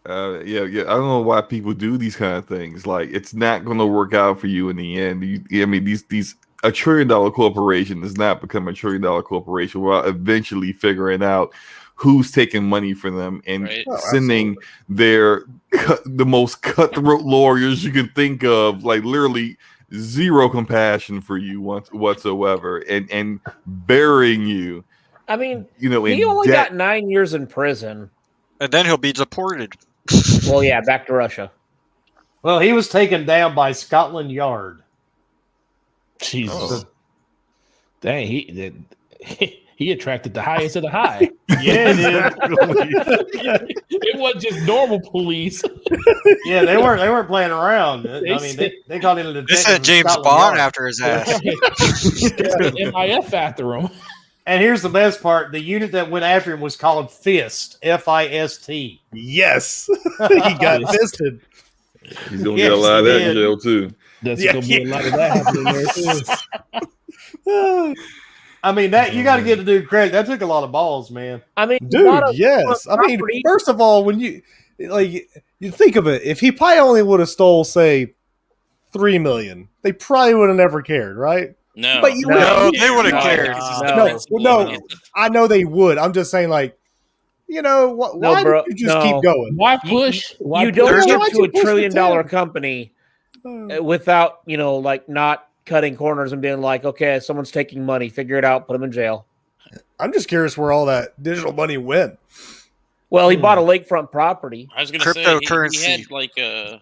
Yeah. I don't know why people do these kind of things. Like, it's not going to work out for you in the end. I mean, these $1 trillion corporation does not become $1 trillion corporation without eventually figuring out who's taking money from them and Right. sending the most cutthroat lawyers you can think of, like literally zero compassion for you whatsoever, and burying you. I mean, You know, he in only debt. got 9 years in prison. And then he'll be deported. Well, yeah, back to Russia. Well, he was taken down by Scotland Yard. Jesus. Oh. Dang, he attracted the highest of the high. Yeah, dude. It wasn't just normal police. Yeah, they weren't playing around. I mean, said- they called in a detective. They sent from James Scotland Bond Yard. after his ass. MIF after him. And here's the best part: the unit that went after him was called FIST, F-I-S-T. Yes, he got fisted. He's gonna Yes, get a lot of he that in did. jail too. There's Yeah, gonna be a lot of that happening there too. I mean, that you got to give the dude credit. That took a lot of balls, man. I mean, Dude, not a- yes. I mean, property. first of all, when you think of it, if he probably only would have stole, say, 3 million, they probably would have never cared, right? No, But you No, they would've No, cared. this is No. the No, principle no. of it. I know they would. I'm just saying, like, you know, why bro, did you just no. keep going? Why push? Why You don't push? get Why'd to you a push the $1 trillion 10? company without, like not cutting corners and being like, okay, someone's taking money, figure it out, put them in jail. I'm just curious where all that digital money went. Well, he bought a lakefront property. I was gonna say Cryptocurrency. he had like a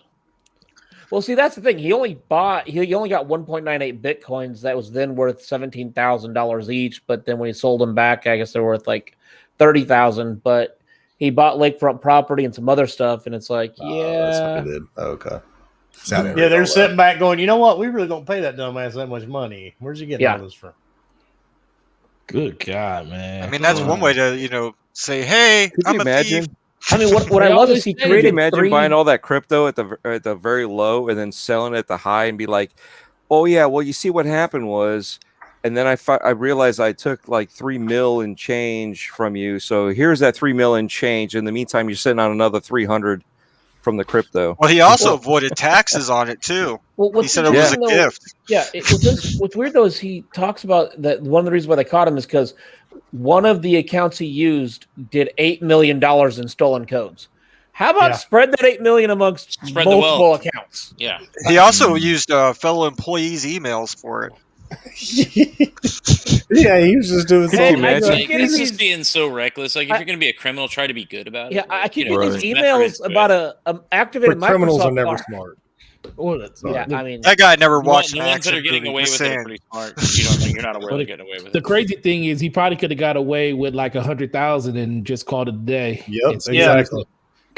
Well, see, that's the thing. He only got 1.98 bitcoins. That was then worth $17,000 each. But then when he sold them back, I guess they're worth like 30,000. But he bought lakefront property and some other stuff, and it's like, That's what yeah, he did. Okay. Yeah, they're sitting back going, you know what? We really don't pay that dumbass that much money. Where's he getting Yeah. all this from? Good God, man. I mean, that's one way to, say, hey, Could I'm you a imagine? thief. I mean, what I They love always is he say, Could you created imagine 3 buying all that crypto at the very low and then selling it at the high and be like, oh yeah, well you see what happened was, and then I realized I took like 3 mil in change from you, so here's that 3 mil in change. In the meantime, you're sitting on another 300 from the crypto. Well, he also avoided taxes on it too. Well, He said it was a interesting, though- gift. Yeah, what's weird though is he talks about that one of the reasons why they caught him is because one of the accounts he used did $8 million in stolen codes. How about Yeah. spread that 8 million amongst Spread the multiple wealth. accounts? yeah. He also used fellow employees' emails for it. Yeah, he was just doing Could something. you imagine? Like, get this in is these- being so reckless. Like, if I- you're gonna be a criminal, try to be good about it. Yeah, Like, I keep you know, getting right. these it's not emails good. about a activated But criminals Microsoft are never card. smart. Well, that's- Yeah, I mean, That guy never The one- watched the an ones that action are getting movie. away Just with it are saying. pretty smart. 'Cause you're not aware But they're getting away with the it. crazy thing is, he probably could have got away with like 100,000 and just called it a day. Yep, It's- exactly.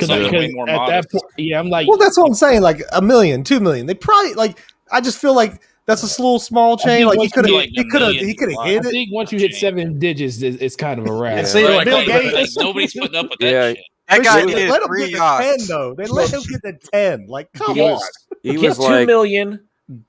Something way more at that modest. point, yeah, I'm like, Well, that's what I'm saying. Like $1 million, $2 million. They probably like. I just feel like that's a little small chain. think Like he once could have, you get, like, he could have, $1 he could have million, hit I it. think once you hit 7 digits, it's kind of a wrap. And see, Like, Bill like, Gates, nobody's putting up with that Yeah. shit. That guy They needed let him 3 get the 10 yachts. though. They let him get the 10. Like, come He on. was, he get was 2 like, million,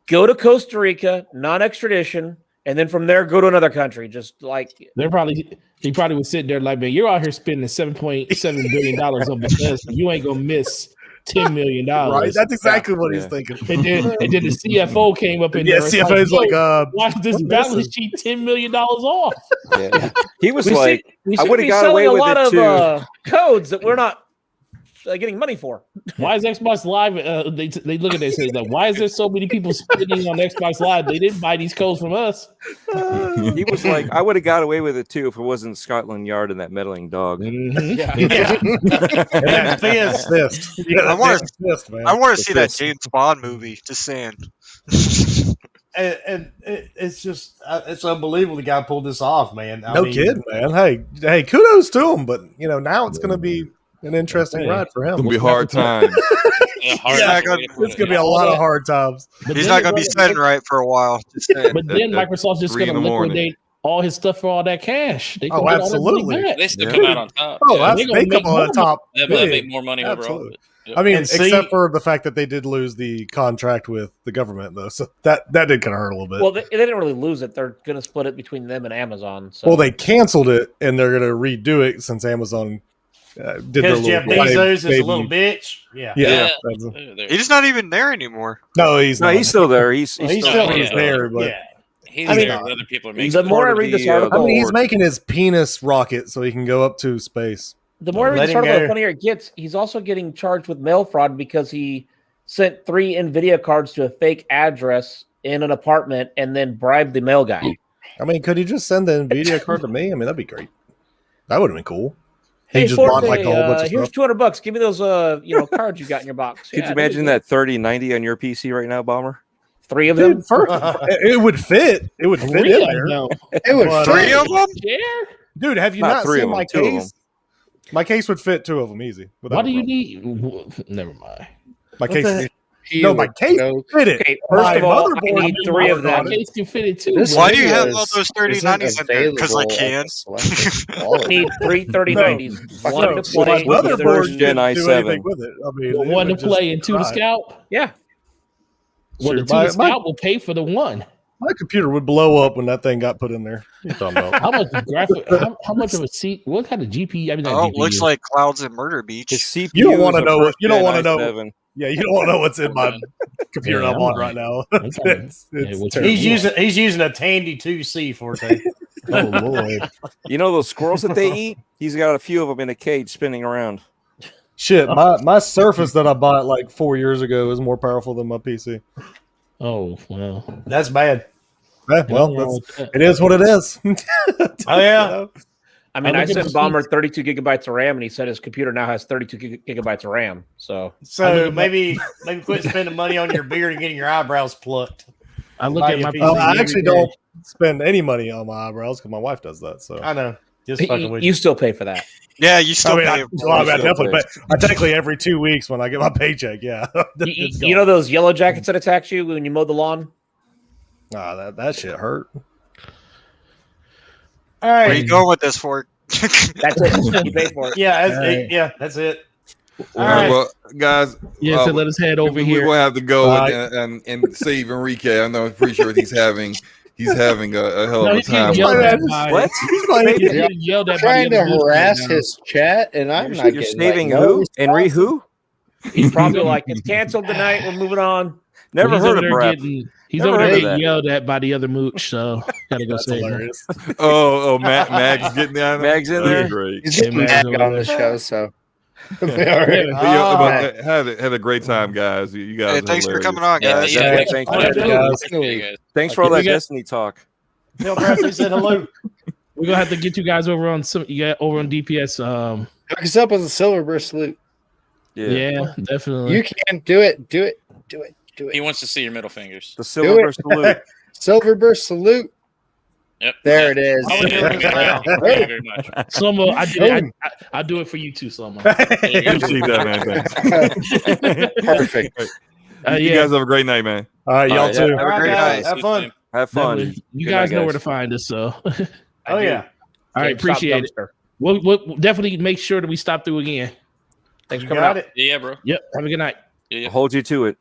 go to Costa Rica, non-extradition, and then from there go to another country. Just like he probably was sitting there like, man, you're out here spending $7.7 billion on Bethesda. You ain't gonna miss $10 million. Right, that's exactly what he's thinking. And then the CFO came up in there. CFO's like, why is this balance sheet $10 million off? Yeah. He was we like, should I would have be got selling away a with lot it of too. codes that we're not getting money for. Why is Xbox Live? They look at it and say, like, why is there so many people spending on Xbox Live? They didn't buy these codes from us. He was like, I would have got away with it too if it wasn't Scotland Yard and that meddling dog. Fist. I want to see that fist. James Bond movie. Just saying. And it's just it's unbelievable the guy pulled this off, man. I No mean, kid, man. Hey, kudos to him. But now it's going to be an interesting ride for him. It's gonna be hard times. It's gonna be a lot of hard times. He's not going to be sitting right for a while. Just saying. But then Microsoft's just 3 going in to the morning. liquidate all his stuff for all that cash. They can Oh, get all that money absolutely. back. They still Yeah. come out on top. Oh, yeah. that's They're gonna they come make on the top. They big. make more money overall. Absolutely. But, I mean, And see- except for the fact that they did lose the contract with the government, though, so that did kind of hurt a little bit. Well, they didn't really lose it. They're going to split it between them and Amazon. So. Well, they canceled it and they're going to redo it since Amazon did their because Jeff little Bezos is a baby- little bitch. Yeah. Yeah. Yeah. He's not even there anymore. No, he's No, not. he's still there. He's He's still- still yeah. there, but Yeah. He's I mean, there. Other people are making the more I part of read this the, article, I mean, he's Lord. making his penis rocket so he can go up to space. the more I read Let this him article, go. the funnier it gets. He's also getting charged with mail fraud because he sent 3 NVIDIA cards to a fake address in an apartment and then bribed the mail guy. I mean, could he just send the NVIDIA card to me? I mean, that'd be great. That would have been cool. He Hey, just Forte, bought like a whole bunch of here's stuff. $200. Give me those cards you got in your box. Could you imagine that 3090 on your PC right now, Bomber? 3 of them? Dude, it would fit. It would fit in there. It would But, 3 of them? Yeah. Dude, have you Not not 3 seen of them, my 2 of case? My case would fit 2 of them easy. Why without do a you problem. need? Never mind. My What case? the- No, my case fit it. Okay, first My of all, I motherboard need is 3 of not them. My case can fit it too. This bro. Why do you have video all those isn't 3090s in there? Because I available can. at the selected quality. I need 3 3090s. No, One to my play. with the motherboard first didn't Gen do i7. anything with it. I mean, it One to would just play and 2 to ride. scalp. Yeah. Well, the Shoot, 2 my- to scalp will pay for the 1. My computer would blow up when that thing got put in there. What are you talking about? How much graphic? How much of a seat? What kind of GPU? I mean, not Oh, GPU. looks like Clouds in Murder Beach. His CPU You don't wanna is a know what- first you don't gen wanna know- i7. Yeah, you don't want to know what's in my computer Yeah, I'm I'm on like- right now. I'm trying to- It's yeah, what's terrible. He's using a Tandy 2C Forte. Oh Lord. You know those squirrels that they eat? He's got a few of them in a cage spinning around. Shit, my Surface that I bought like 4 years ago is more powerful than my PC. Oh well. That's bad. Yeah, well, Nothing wrong with that. it is what it is. Oh yeah. I mean, I I look at sent the Bomber 32 gigabytes of RAM, and he said his computer now has 32 gigabytes of RAM. So So maybe quit spending money on your beard and getting your eyebrows plucked. I look Buy at you my a PC. I every actually day. don't spend any money on my eyebrows because my wife does that. So I know. Just fucking with you still pay for that. Yeah, you still I mean, pay. I definitely, but I technically every 2 weeks when I get my paycheck, yeah. It's You know gone. those yellow jackets that attack you when you mow the lawn? That shit hurt. All Where right. you going with this, Fort? That's it. You pay for it. Yeah, that's, All right. yeah, that's it. All right, well, guys, Yeah, so let us head over we're here. gonna have to go Bye. and save Enrique. I know, I'm pretty sure he's having a hell No, of a he's getting time. yelled Why at not? by. What? He's getting yelled at by Trying the to other dudes harass right now. his chat, and I'm not You're getting saving like, no who? Henry response. who? He's probably like, it's canceled tonight. We're moving on. Never He's heard over of there Brap. He's Never over there heard of getting that. yelled at by the other mooch, so gotta go That's save him. hilarious. Mag's getting down there. Mag's in That's there? Great. He's Hey, getting man, mad over on there. the show, so. All right. Yeah, had a great time, guys. You guys, Hey, are thanks for hilarious. coming on, Yeah, guys. yeah, Yeah, thanks thanks for for having having us. us. Yeah, you guys. Thanks for all that we got- Destiny talk. Tell Bradley said hello. We're gonna have to get you guys over on DPS. Hook us up with a silver burst salute. Yeah, definitely. You can do it. Do it. Do it. Do He it. wants to see your middle fingers. The silver salute. Silver burst salute. Yep. There it is. Oh, yeah, thank you very much. Slomo, I did it. I'll do it for you too, Slomo. Appreciate that, man. Thanks. Perfect. You guys have a great night, man. All right, y'all yeah. too. All right, great guys. night. Have fun. Have fun. Definitely. You Good guys night, know where guys. to find us, so Oh yeah. all right, James, appreciate stop it. dumpster. We'll definitely make sure that we stop through again. Thanks You for coming got out. it. Yeah, bro. Yep. Have a good night. Yeah. I'll hold you to it.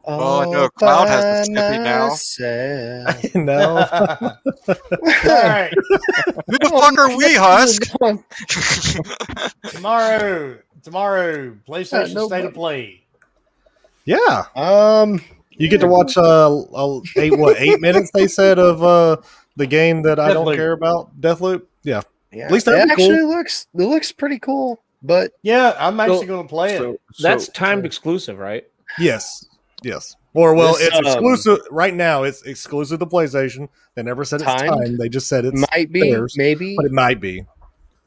Oh no, Cloud has the Skippy now. No. All right. Who the fuck are we, Husk? Tomorrow, PlayStation no, State of Play. Yeah. Um, You get to watch 8 minutes they said of the game that I don't Deathloop. care about, Deathloop. Yeah. yeah, At least it that'd be actually cool. looks pretty cool. But Yeah, I'm actually going to play it. So, That's timed exclusive, right? Yes. Or well, This, it's exclusive right now. It's exclusive to PlayStation. They never said it's Timed? time. They just said it's might be, theirs, maybe. but it might be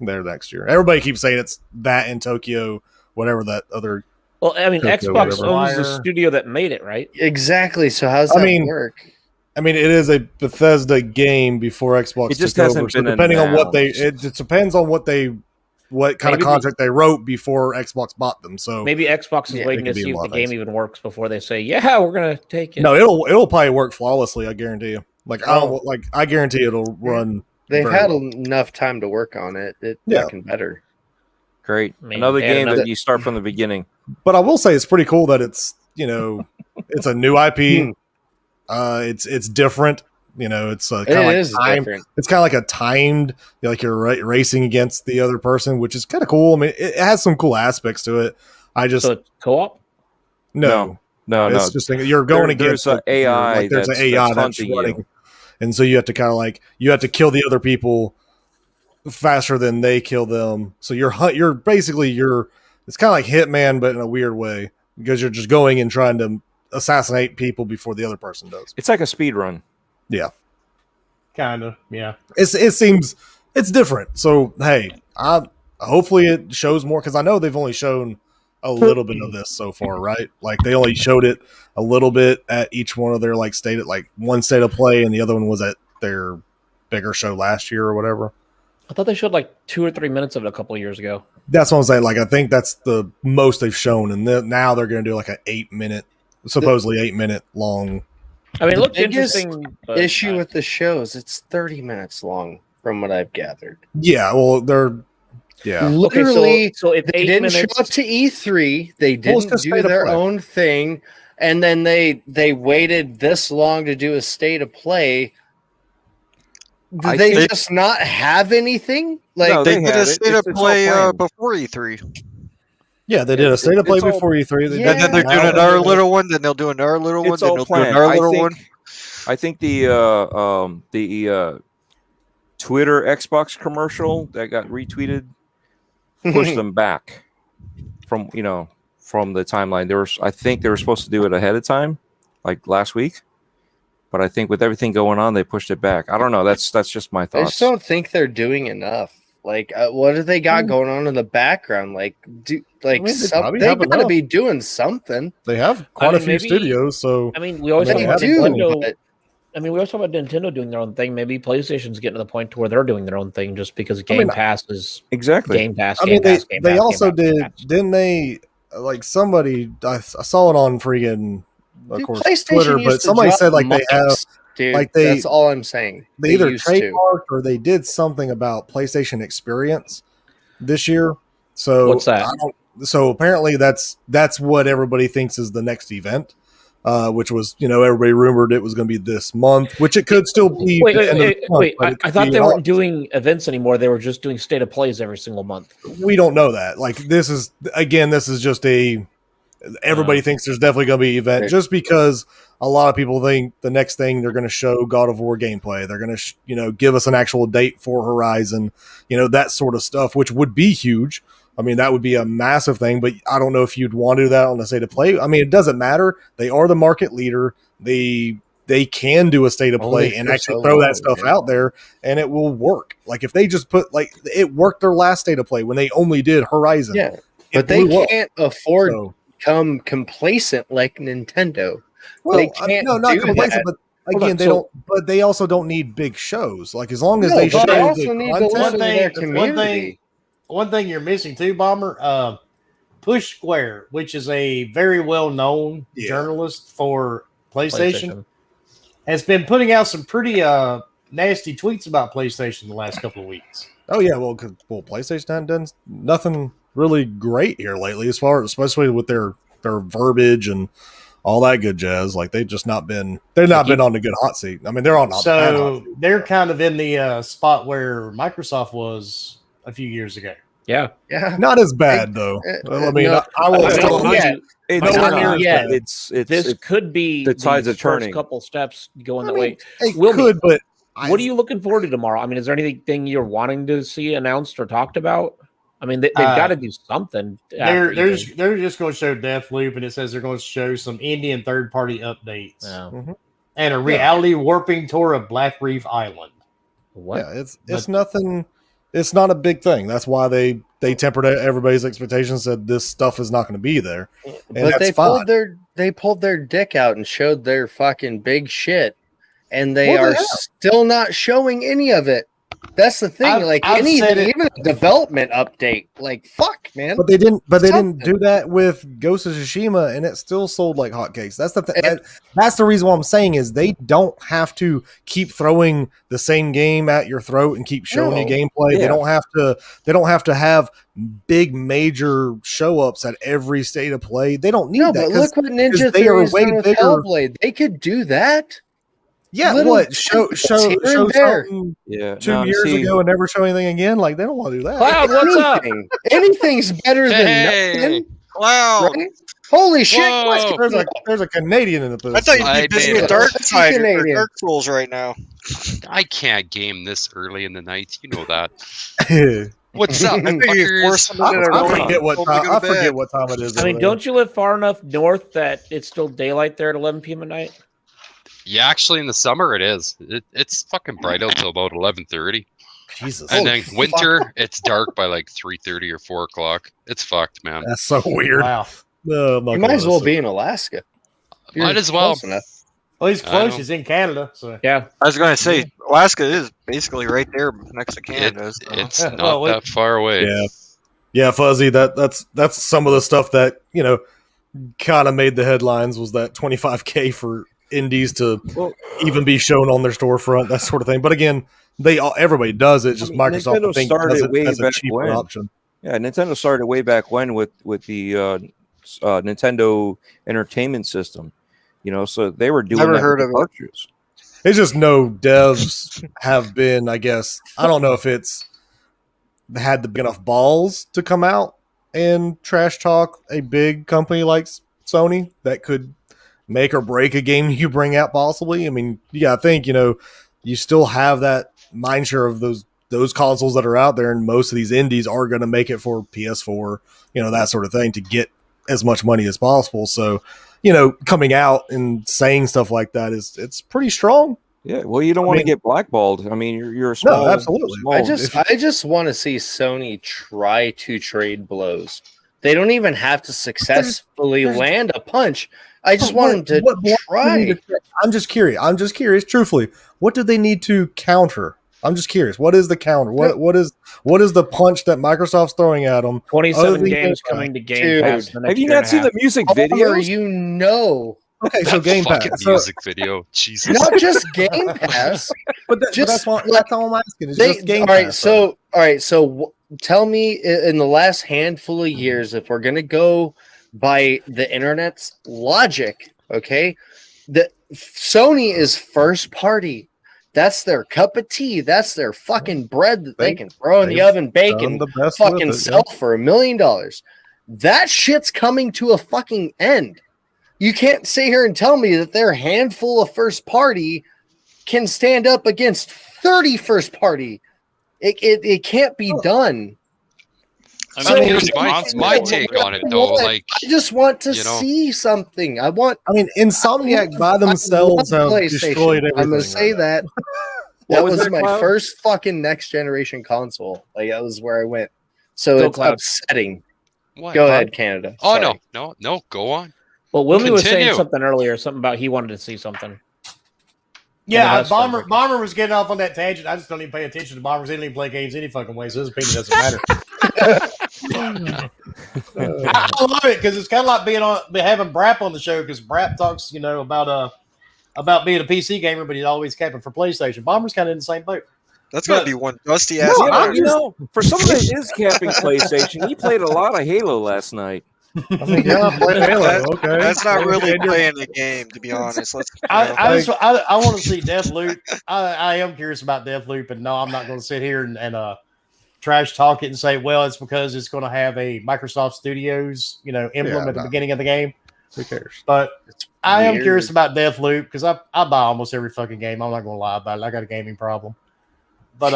there next year. Everybody keeps saying it's that in Tokyo, whatever that other. Well, I mean, Tokyo, Xbox whatever. owns the Wire. studio that made it, right? Exactly. So how's I that mean, work? I mean, it is a Bethesda game before Xbox. It just took hasn't over, so been depending on what announced. it just depends on what kind Maybe of contract they wrote before Xbox bought them. So Maybe Xbox is Yeah, waiting it to could be see a lot if the of game things. even works before they say, "Yeah, we're gonna take it." no, it'll probably work flawlessly. I guarantee you. I guarantee it'll run. They've very had well. enough time to work on it. It's Yeah. fucking better. Great. Man, Another they had game another- that you start from the beginning. But I will say it's pretty cool that it's it's a new IP. It's different. It's kind It of like is time. different. It's kind of like a timed, like you're racing against the other person, which is kind of cool. I mean, it has some cool aspects to it. I just So it's co-op. no, No, it's just you're going against there's an AI there's an that's AI that's hunting running, you. and so you have to kind of you have to kill the other people faster than they kill them. So you're basically it's kind of like Hitman, but in a weird way because you're just going and trying to assassinate people before the other person does. It's like a speed run. Kind of, yeah. It seems it's different. So hey, hopefully it shows more because I know they've only shown a little bit of this so far, right? Like they only showed it a little bit at each one of their one state of play, and the other one was at their bigger show last year or whatever. I thought they showed like 2 or 3 minutes of it a couple of years ago. That's what I'm saying. I think that's the most they've shown, and now they're going to do an 8-minute, supposedly 8-minute long. I mean, it looked biggest interesting. But Issue with the show is it's 30 minutes long, from what I've gathered. Yeah, well, they're Literally, so if they 8 didn't minutes, show up to E3. They Well, it's didn't just do state of their play. own thing, and then they waited this long to do a state of play. I Did they think- just not have anything? No, They they did had a it. state of It's all play planned. before E3, yeah they did a state of play it's all- before E3. They Yeah. and then they're now doing they're another doing- little one. Then they'll do another little one. It's Then all they'll do planned. another little one. I think the Twitter Xbox commercial that got retweeted pushed them back from the timeline. I think they were supposed to do it ahead of time, like last week, but I think with everything going on, they pushed it back. I don't know. That's just my I thoughts. just don't think they're doing enough. What do they got going on in the background? I mean, they probably they have gotta enough. be doing something. They have quite a mean, few maybe- studios, so I mean, we always They talk about do, Nintendo. but I mean, we always talk about Nintendo doing their own thing. Maybe PlayStation's getting to the point to where they're doing their own thing just because Game mean, Pass is exactly. Game Pass. I Game mean, Pass, Game they Pass, also Game Pass, did, Game Pass. didn't they? Somebody I saw it on freaking, of Dude, course, PlayStation Twitter, used but to somebody drop said they have mics, dude. like they- That's all I'm saying. they either used to. trademarked or they did something about PlayStation Experience this year. So What's that? So apparently that's what everybody thinks is the next event, which was everybody rumored it was going to be this month, which it could still be. Wait, the end of the month, but it I could thought be they weren't August. doing events anymore. They were just doing state of plays every single month. We don't know that. This is just everybody thinks there's definitely going to be an event just because a lot of people think the next thing they're going to show God of War gameplay. They're going to give us an actual date for Horizon, that sort of stuff, which would be huge. I mean, that would be a massive thing, but I don't know if you'd want to do that on the state of play. I mean, it doesn't matter. They are the market leader. They can do a state of play Only and for actually so throw that long, stuff yeah. out there, and it will work. If they just put it worked their last state of play when they only did Horizon. Yeah, It but they blew up. can't afford So- to become complacent like Nintendo. Well, They can't no, not do complacent, that. but Hold again, on, they so- don't. But they also don't need big shows. As long as No, they but show they the also need to content. listen to their One community. thing you're missing too, Bomber. Push Square, which is a very well known Yeah. journalist for PlayStation, has been putting out some pretty nasty tweets about PlayStation the last couple of weeks. Oh yeah, well, PlayStation hasn't done nothing really great here lately, especially with their verbiage and all that good jazz. Like they've just not been been on the good hot seat. I mean, they're on. So they're kind of in the spot where Microsoft was a few years ago. Yeah, not as bad though. I mean, no, I will still. It's nowhere not near as yet. bad. This could be the tides are turning. First couple steps going I that mean, way. it Wilmy, could, but what are you looking forward to tomorrow? I mean, is there anything you're wanting to see announced or talked about? I mean, they've got to do something. They're just going to show Deathloop, and it says they're going to show some indie and third-party updates, and a reality warping tour of Black Reef Island. What? Yeah, it's nothing. It's not a big thing. That's why they tempered everybody's expectations. Said this stuff is not going to be there, and but that's they pulled their dick out and showed their fucking big shit, and they are still not showing any of it. That's the thing. Even a development update. Like fuck, man. But they didn't do that with Ghost of Tsushima, and it still sold like hotcakes. That's the thing. That's the reason why I'm saying is they don't have to keep throwing the same game at your throat and keep showing you gameplay. Yeah. They don't have to have big major show ups at every state of play. They don't need that. But look what Ninja Theory is doing with Hellblade. They could do that. Yeah, what show something 2 years ago and never show anything again? Like they don't want to do that. Cloud, what's up? Anything's better than nothing. Cloud. Right? Holy shit! There's a Canadian in the position. I thought you'd be busy with Dark Side or Dark Souls right now. I can't game this early in the night. You know that. What's up, fuckers? I forget what time it is. I mean, don't you live far enough north that it's still daylight there at 11 p.m. at night? Yeah, actually, in the summer it is. It's fucking bright out till about 11:30. Jesus. And then winter, it's dark by like 3:30 or 4 o'clock. It's fucked, man. That's so weird. Wow. You might as well be in Alaska. Might as well. Well, he's close. He's in Canada. So yeah, I was going to say Alaska is basically right there next to Canada. It's not that far away. Yeah, Fuzzy. That's some of the stuff that kind of made the headlines. Was that $25K for indies to even be shown on their storefront, that sort of thing. But again, everybody does it. Just Microsoft Nintendo started way as a cheaper when. option. Yeah, Nintendo started way back when with the Nintendo Entertainment System. So they were doing. Never heard of it. It's just no devs have been. I guess I don't know if it's had the big enough balls to come out and trash talk a big company like Sony that could make or break a game you bring out, possibly. I mean, you gotta think, you still have that mindshare of those consoles that are out there, and most of these indies are going to make it for PS4, that sort of thing, to get as much money as possible. So, coming out and saying stuff like that it's pretty strong. Yeah, well, you don't want to get blackballed. I mean, you're a small. No, absolutely. I just want to see Sony try to trade blows. They don't even have to successfully land a punch. I just want them to try. I'm just curious. Truthfully, what do they need to counter? I'm just curious. What is the counter? What is the punch that Microsoft's throwing at them? 27 games coming to Game Pass. Have you not seen the music video? Okay, so Game Pass. Music video. Jesus. Not just Game Pass. but that's all I'm asking. It's just Game Pass. All right. So tell me, in the last handful of years, if we're gonna go by the internet's logic, okay, the Sony is first party. That's their cup of tea. That's their fucking bread that they can throw in the oven, bake, and fucking sell for $1 million. That shit's coming to a fucking end. You can't sit here and tell me that their handful of first party can stand up against 30 first party. It can't be done. I mean, here's my take on it, though. Like, I just want to see something. Insomniac by themselves have destroyed everything. I'm gonna say that. That was my first fucking next generation console. Like, that was where I went. So it's upsetting. What? Go ahead, Canada. Oh, no, go on. Well, Wilmy was saying something earlier, something about he wanted to see something. Yeah, Bomber was getting off on that tangent. I just don't even pay attention to Bombers. He didn't even play games any fucking way, so his opinion doesn't matter. I love it because it's kind of like having Brap on the show, because Brap talks, about being a PC gamer, but he's always capping for PlayStation. Bomber's kind of in the same boat. That's gonna be one dusty ass. For someone that is capping PlayStation, he played a lot of Halo last night. I mean, yeah, I played Halo. Okay, That's not really And you're- playing the game, to be honest. Let's, I want to see Deathloop. I am curious about Deathloop, and no, I'm not going to sit here and trash talk it and say, well, it's because it's going to have a Microsoft Studios, emblem at the beginning of the game. Who cares? But It's I am weird. curious about Deathloop because I buy almost every fucking game. I'm not going to lie about it. I got a gaming problem. But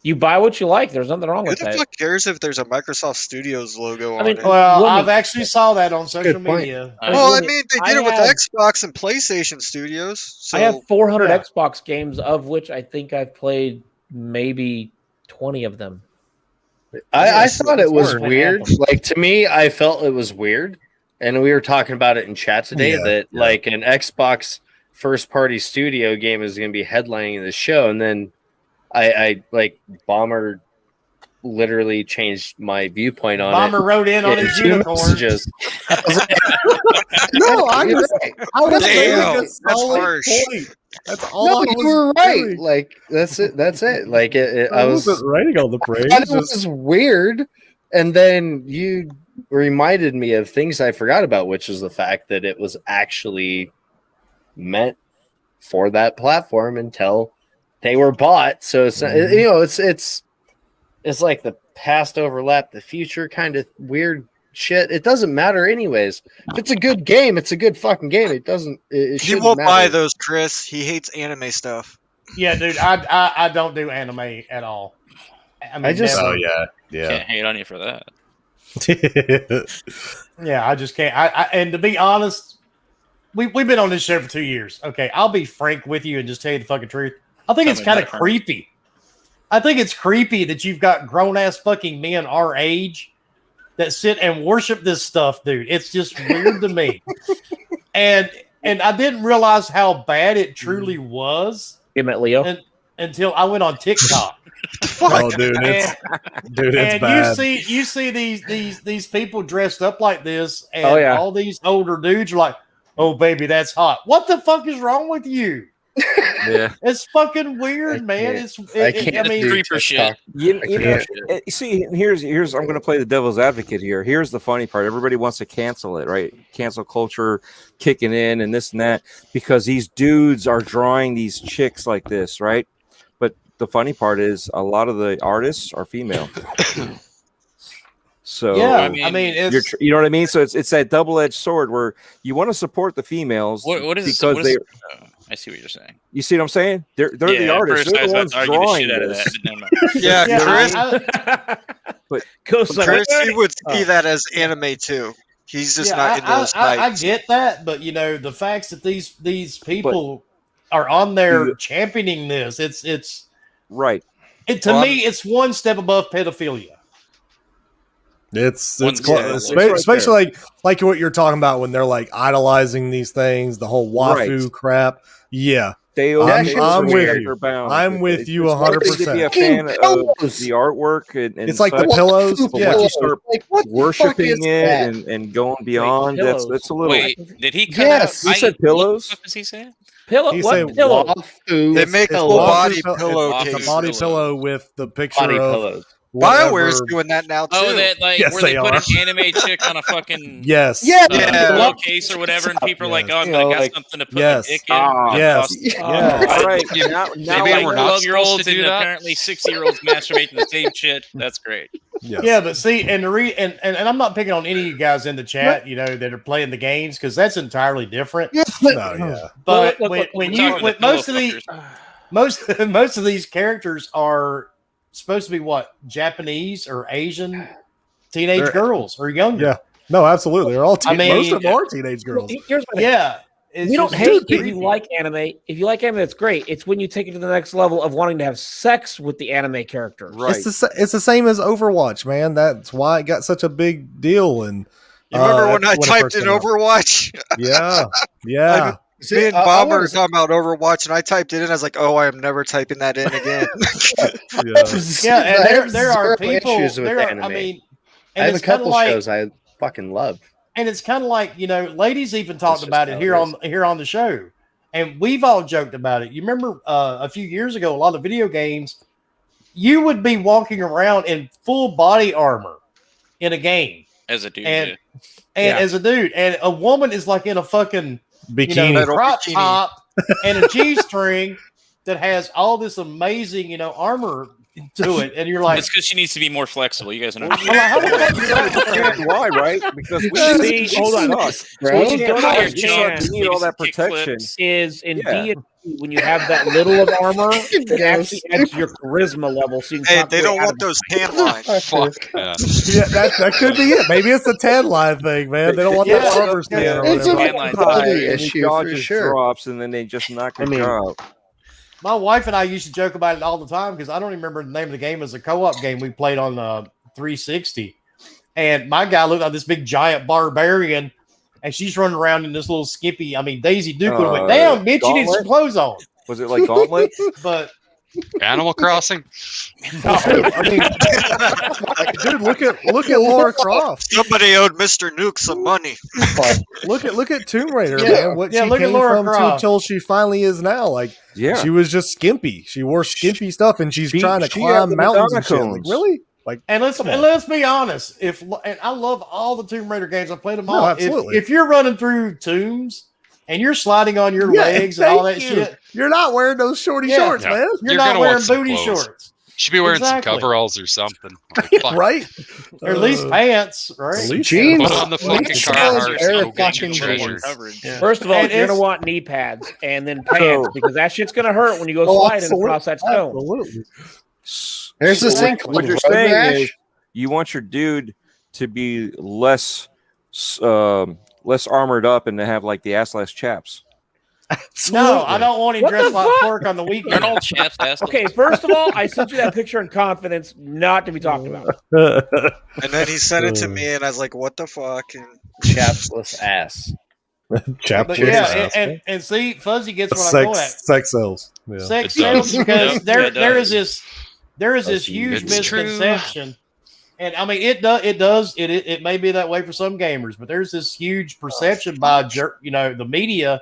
You buy what you like. There's nothing wrong who with the that. fuck cares if there's a Microsoft Studios logo on mean, it? well, Let me- I've actually saw that on social Good point. media. Well, I let me- mean, they I did it with have- Xbox and PlayStation Studios. So I have 400 yeah. Xbox games, of which I think I've played maybe 20 of them. I thought it was Anthem. weird. Like, to me, I felt it was weird. And we were talking about it in chat today that like an Xbox first party studio game is going to be headlining the show. And then I like Bomber literally changed my viewpoint on Bomber it. wrote in on his Two unicorn. messages. No, I was making Damn, a that's solid harsh. point. That's all No, I you was were right. doing. Like that's it. That's it. Like I wasn't writing all the praise. thought it was weird, and then you reminded me of things I forgot about, which is the fact that it was actually meant for that platform until they were bought. So it's it's like the past overlap the future kind of weird shit. It doesn't matter anyways. If it's a good game, it's a good fucking game. It doesn't. It he shouldn't won't buy matter. those, Chris. He hates anime stuff. Yeah, dude, I don't do anime at all. I just- never. Oh yeah, Can't hate on you for that. Yeah, I just can't. And to be honest, we've been on this show for 2 years. Okay, I'll be frank with you and just tell you the fucking truth. I think it's Tell me kind of that, creepy. I think it's creepy that you've got grown ass fucking men our age that sit and worship this stuff, dude. It's just weird to me. And I didn't realize how bad it truly was You met Leo? until I went on TikTok. Oh, dude, it's And bad. you see these people dressed up like this, and Oh, yeah. all these older dudes are like, "Oh, baby, that's hot." What the fuck is wrong with you? Yeah. It's fucking weird, I man. can't- I can't mean, do creeper TikTok. shit. You know, can't. see, here's I'm going to play the devil's advocate here. Here's the funny part: everybody wants to cancel it, right? Cancel culture kicking in and this and that because these dudes are drawing these chicks like this, right? But the funny part is, a lot of the artists are female. So yeah, I I mean, you're, it's you know what I mean? So it's that double-edged sword where you want to support the females What is because what they. is, I see what you're saying. You see what I'm saying? They're the Yeah, at artists. first They're I the was ones about to argue the drawing shit out of this. that, but never mind. Yeah, yeah, Chris, Goes like, Chris, he would see Oh. that as anime too. He's just yeah, not into those I types. get that, but the facts that these people are on there championing this, it's Right. to Well, me, it's one step above pedophilia. It's One close, step. especially like what you're talking about when they're like idolizing these things, the whole wafu Right. crap. Yeah, They I'm with respect you. their bounds. I'm with It's you one thing to be a 100%. fan of Pillows. the artwork and It's like the such, pillows. but Yeah, once you start Like, what the fuck worshiping is it that? and going beyond, that's pillows. a little. Wait, did he cut Yes, out? he said pillows. What was he saying? Pillow? He What said pillow? Wafu They make pillows. full body Wafu pillow It's a cases. body Pillows. pillow with the picture Body of pillows. BioWare's whatever. doing that now too. Oh, that like Yes, where they they put are. an anime chick on a fucking Yes. Yeah. pillowcase or whatever, and people are like, Yes. "Oh, I'm You gonna know, got like- something to put Yes. my dick in." Ah. Yes. Oh, Yes. All right, Yeah. now Maybe we're not 12-year-olds supposed to do and that? apparently 60-year-olds masturbate to the same shit. That's great. Yes. Yeah, but see, and and I'm not picking on any of you guys in the chat, that are playing the games because that's entirely different. Yeah, Oh, yeah. But Look, when We're you talking with to most of pillow these fuckers. most of these characters are supposed to be what, Japanese or Asian teenage They're- girls or younger. Yeah. No, absolutely. They're all I mean- most of them are teenage Well, girls. here's my thing. Yeah. It's We don't just hate if creepy. you like anime. If you like anime, that's great. It's when you take it to the next level of wanting to have sex with the anime characters. Right. It's the same as Overwatch, man. That's why it got such a big deal. And You remember when I it typed first in came out. Overwatch? Yeah, yeah. Me and I Bomber wanna- were talking about Overwatch, and I typed it in. I was like, "Oh, I am never typing that in again." Yeah, and I have there are zero people. issues with There are, anime. I mean, I and have a it's kind of couple like, shows I fucking love. and it's kind of like ladies even talked just about it how here it on the show, and we've all joked about it. You remember a few years ago, a lot of video games, you would be walking around in full body armor in a game, As a dude, and as a dude, and a woman is like in a fucking bikini, crop top and a G-string that has all this amazing, armor to it, and you're like, it's because she needs to be more flexible. You guys know. Why, right? Because we See, hold on, bro. What you don't understand you need all that protection. is in D&D, when you have that little of armor, it actually adds your charisma level. So you can Hey, they don't want those tan lines. Fuck. Yeah. Yeah, that could be it. Maybe it's the tan line thing, man. They don't want that armor scan. It's a mentality issue for sure. Drops and then they just knock it out. my wife and I used to joke about it all the time because I don't even remember the name of the game. It was a co-op game we played on 360, and my guy looked like this big giant barbarian, and she's running around in this little skimpy. I mean, Daisy Duke would have went, "Damn, bitch, you need some clothes on." Was it like Gauntlet? But Animal Crossing. No, I mean, dude, look at Lara Croft. Somebody owed Mr. Nuke some money. Look at Tomb Raider, Yeah, man. What yeah, she look at came Lara from Croft. till she finally is now. Like, Yeah. she was just skimpy. She wore skimpy stuff, and she's She- trying to she had climb the mountains and Madonna shit. Like, cones. really? Like, and let's be honest. And I love all the Tomb Raider games. I played them all. absolutely. If you're running through tombs and you're sliding on your legs and all that thank you. shit, You're not wearing those shorty shorts, Yeah. man. you're You're not gonna wearing want some booty clothes. shorts. Should be wearing Exactly. some coveralls or something. Like, fuck. Right? Or at least pants, right? Jeans. Put on the fucking Jeans Carhartt. are Go get fucking your treasure. jeans. First of all, And you're it's- gonna want knee pads and then pants because that shit's gonna hurt when you go sliding across that stone. Absolutely. There's a So thing what called you're road saying rash. is you want your dude to be less armored up and to have like the assless chaps. No, I don't want him What dressed the like fuck? pork on the weekend. They're all chaps ass. Okay, first of all, I sent you that picture in confidence, not to be talked about. And then he sent it to me, and I was like, "What the fuck?" And Chapsless ass. Chap But with yeah, ass, man. and see, Fuzzy gets what I'm going at. Sex sells. Yeah. Sex It does. sells because Yep, there it there does. is this huge It's true. misconception, and I mean it may be that way for some gamers, but there's this huge perception by the media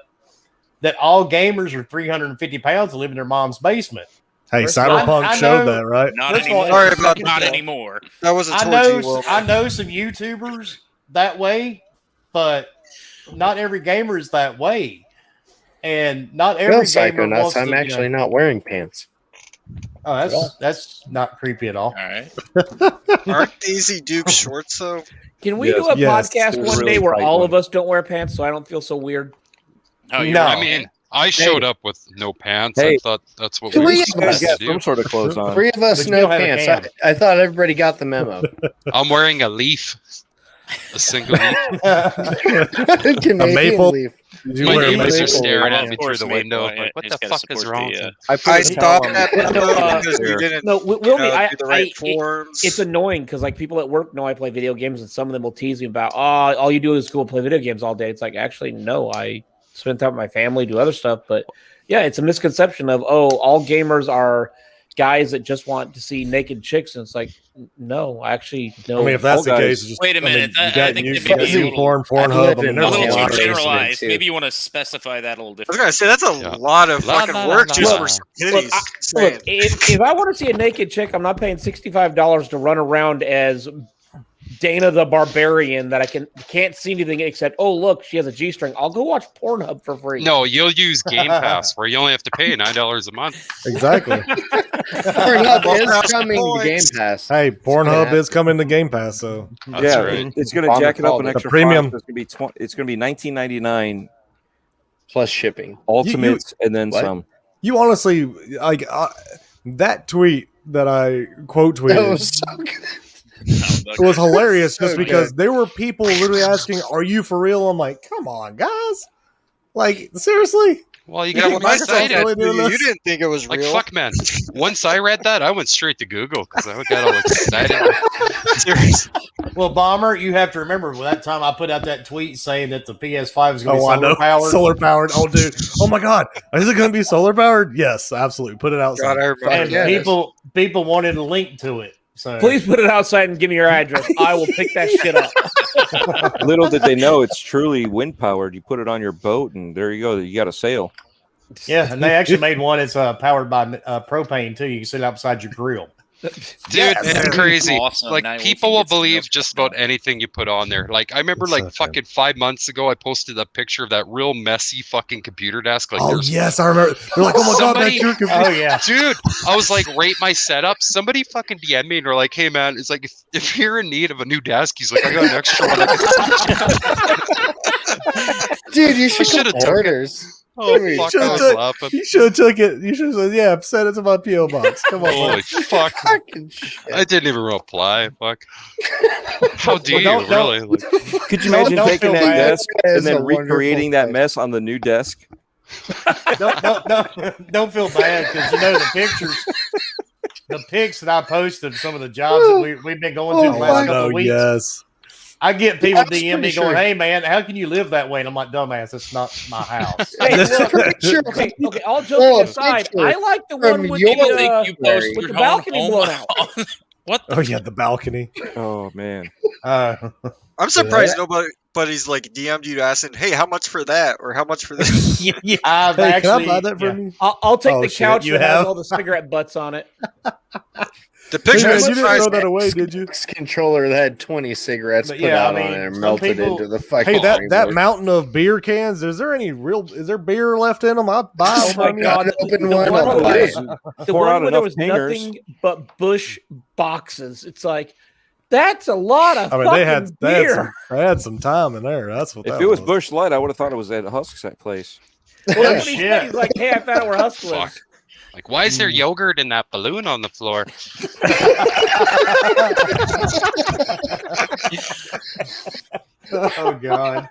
that all gamers are 350 pounds and live in their mom's basement. Hey, First of all, Cyberpunk I showed know- that, right? Not First of all, anymore. Sorry about Not that. anymore. that was a I towards you, Will. know some YouTubers that way, but not every gamer is that way, and not every Real gamer psychonauts. wants to. I'm actually not wearing pants. Oh, that's not creepy at all. All right. Aren't Daisy Duke shorts though? Can we Yes, do a yes. podcast one Really day where tight all one. of us don't wear pants so I don't feel so weird? Oh, you're No. right. I mean, I showed up with no pants. Hey. I thought that's what Can we were we supposed to Got do. some sort of clothes on. 3 of us, But you no don't have a pants. can. I thought everybody got the memo. I'm wearing a leaf. A single leaf. Canadian maple? leaf. Did you My wear a neighbors are maple? staring Oh, at of me through course, the maple. window. Yeah, Like, what he's the gotta fuck is support wrong? the, with I you? put I a stopped towel on at my- the because we didn't No, Wilmy, do the right forms. it's annoying because like people at work know I play video games, and some of them will tease me about, all you do is go play video games all day. It's like, actually, no, I spend time with my family, do other stuff. But yeah, it's a misconception of all gamers are guys that just want to see naked chicks, and it's like, no, actually, no. I mean, if that's all the guys- case, just, Wait a minute, I mean, I you got think you that got may be a Zoo little- porn, I Pornhub. live I mean, in there's a a little lot too of basement generalized. too. Maybe you want to specify that a little I was different. gonna say that's a Yeah. lot of La, fucking la, work la, just la. for some Look, titties. Look, if I want to see a naked chick, I'm not paying $65 to run around as Dana the Barbarian that I can't see anything except, oh, look, she has a G-string. I'll go watch Pornhub for free. No, you'll use Game Pass where you only have to pay $9 a month. Exactly. Pornhub is coming to Game Pass. Hey, Pornhub happen. is coming to Game Pass, so That's yeah, right. it's going to Bomber jack it up called an it. extra The premium. $5. It's going to be $19.99 Plus shipping. ultimates and then What? some. you honestly like that tweet that I quote That tweeted was so good. it was hilarious So just because there were people literally asking, "Are you for real?" I'm like, "Come on, guys! Like seriously." Well, you Yeah, got well, one Microsoft's excited. really doing You this? didn't think it was Like, real. fuck, man. Once I read that, I went straight to Google because I got all excited. Seriously. Well, Bomber, you have to remember that time I put out that tweet saying that the PS5 is going to be Oh, I know. solar powered. Solar powered. Oh, dude. Oh my God. Is it going to be solar powered? Yes, absolutely. Put it outside. God, I remember And that. people wanted a link to it. So Please put it outside and give me your address. I will pick that shit up. Little did they know it's truly wind powered. You put it on your boat, and there you go. You got a sail. yeah, and they actually made one. It's powered by propane too. You can sit it outside your grill. Dude, it's crazy. Awesome. Like, Now we people can will get some believe else just going. about anything you put on there. Like, I remember, It's like, so fucking 5 months ago, I posted a picture of that real messy fucking computer desk. Like, Oh there's yes, I remember. They're like, oh my god, Somebody- that's your computer. Oh yeah. Dude, I was like, rate my setup. Somebody fucking DM me and they're like, hey man, it's like, if you're in need of a new desk, he's like, I got an extra one. Dude, you should should have have took it. orders. Oh, fuck, I was laughing. You should have took it. You should have said, yeah, send it to my PO box. Come on, Holy man. fuck. Fucking shit. I didn't even reply. Fuck. How do you, don't- really? Like, Could you imagine don't taking feel that bad. desk That is and then a wonderful recreating that place. mess on the new desk? Don't feel bad because you know the pictures, the pics that I posted of some of the jobs that we've been going through the Oh, last I couple know, of weeks. yes. I get people That's DM me pretty going, sure. "Hey man, how can you live that way?" And I'm like, "Dumbass, it's not my house." Hey, look, Pretty sure. okay, all Oh, joking aside, picture I like the from one with your- the, Think you post with your the own balcony home blown out. What? Oh yeah, the balcony. Oh man. I'm surprised nobody's like DM'd you asking, "Hey, how much for that?" or "How much for this?" I've Hey, actually, can I buy that yeah. from you? I'll take Oh, the shit, couch you that has have? all the cigarette butts on it. The Hey, picture man, is you didn't throw surprising. that away, did you? Controller that had 20 cigarettes But put yeah, I out mean, on it and some melted people- into the fucking Hey, that framework. mountain of beer cans. Is there beer left in them? I'll buy Oh them my from you. god, Open the one one up, where buy there it. was- the Pour one out where there enough was pingers. nothing but Bush boxes. It's like that's a lot of I mean, fucking beer. they had some time in there. That's what. If that it was Bush Light, I would have thought it was at Husk's place. Well, that's what he Shit. said. He's like, hey, I found out where Husk fuck. lives. Like, why is there yogurt in that balloon on the floor? Oh god,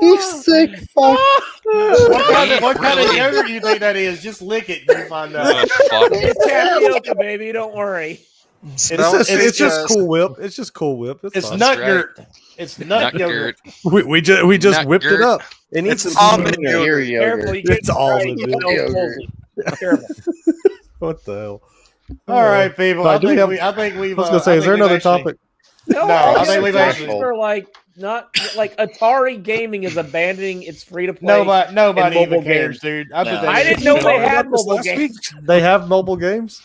You sick fuck. what kind of yogurt do you think that is? Just lick it, and you find out. Oh, fuck. It's tapioca, baby. Don't worry. Smell it, It's just suggest- Cool Whip. It's just Cool Whip. It's fine. nut right. yogurt. It's nut Nut yogurt. yogurt. We just Nut whipped it yogurt. up. It needs It's some almond seasoning. Your Careful, yogurt. you get It's almond you milk. know, Yogurt. Careful. What the hell? All right, people. Right, I do we think have- we. I think we've. I was gonna say, is there another topic? No, No, all I the think other we've topics actually- are like not like Atari Gaming is abandoning its free to play. Nobody and mobile even cares, games. dude. I, put No. that I shit didn't know in they the- had mobile Last week? games. They have mobile games.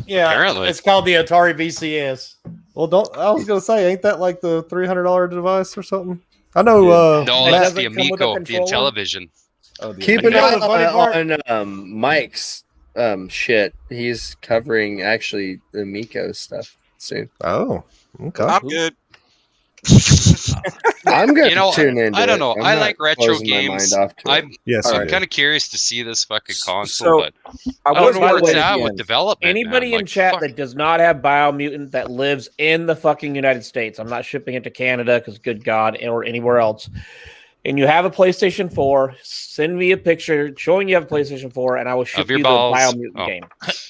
Yeah, Apparently. it's called the Atari VCS. Well, I was gonna say, ain't that like the $300 device or something? I know. No, It that's doesn't the come with a Amico, the controller? Intellivision. Keep You an know eye the funny part? on Mike's shit. He's covering actually the Miko stuff soon. Oh, okay. I'm good. I'm gonna You know, tune into I don't it. know. I'm I not like retro closing my games. mind off to it. I'm Yes, All you I'm do. kind of curious to see this fucking console, So, but I I don't was know by where the it's way, at again. with development. Anybody man. in Like, chat fuck. that does not have Biomutant that lives in the fucking United States, I'm not shipping it to Canada because good God, or anywhere else. And you have a PlayStation 4, send me a picture showing you have a PlayStation 4, and I will ship your you balls. the Biomutant Oh. game.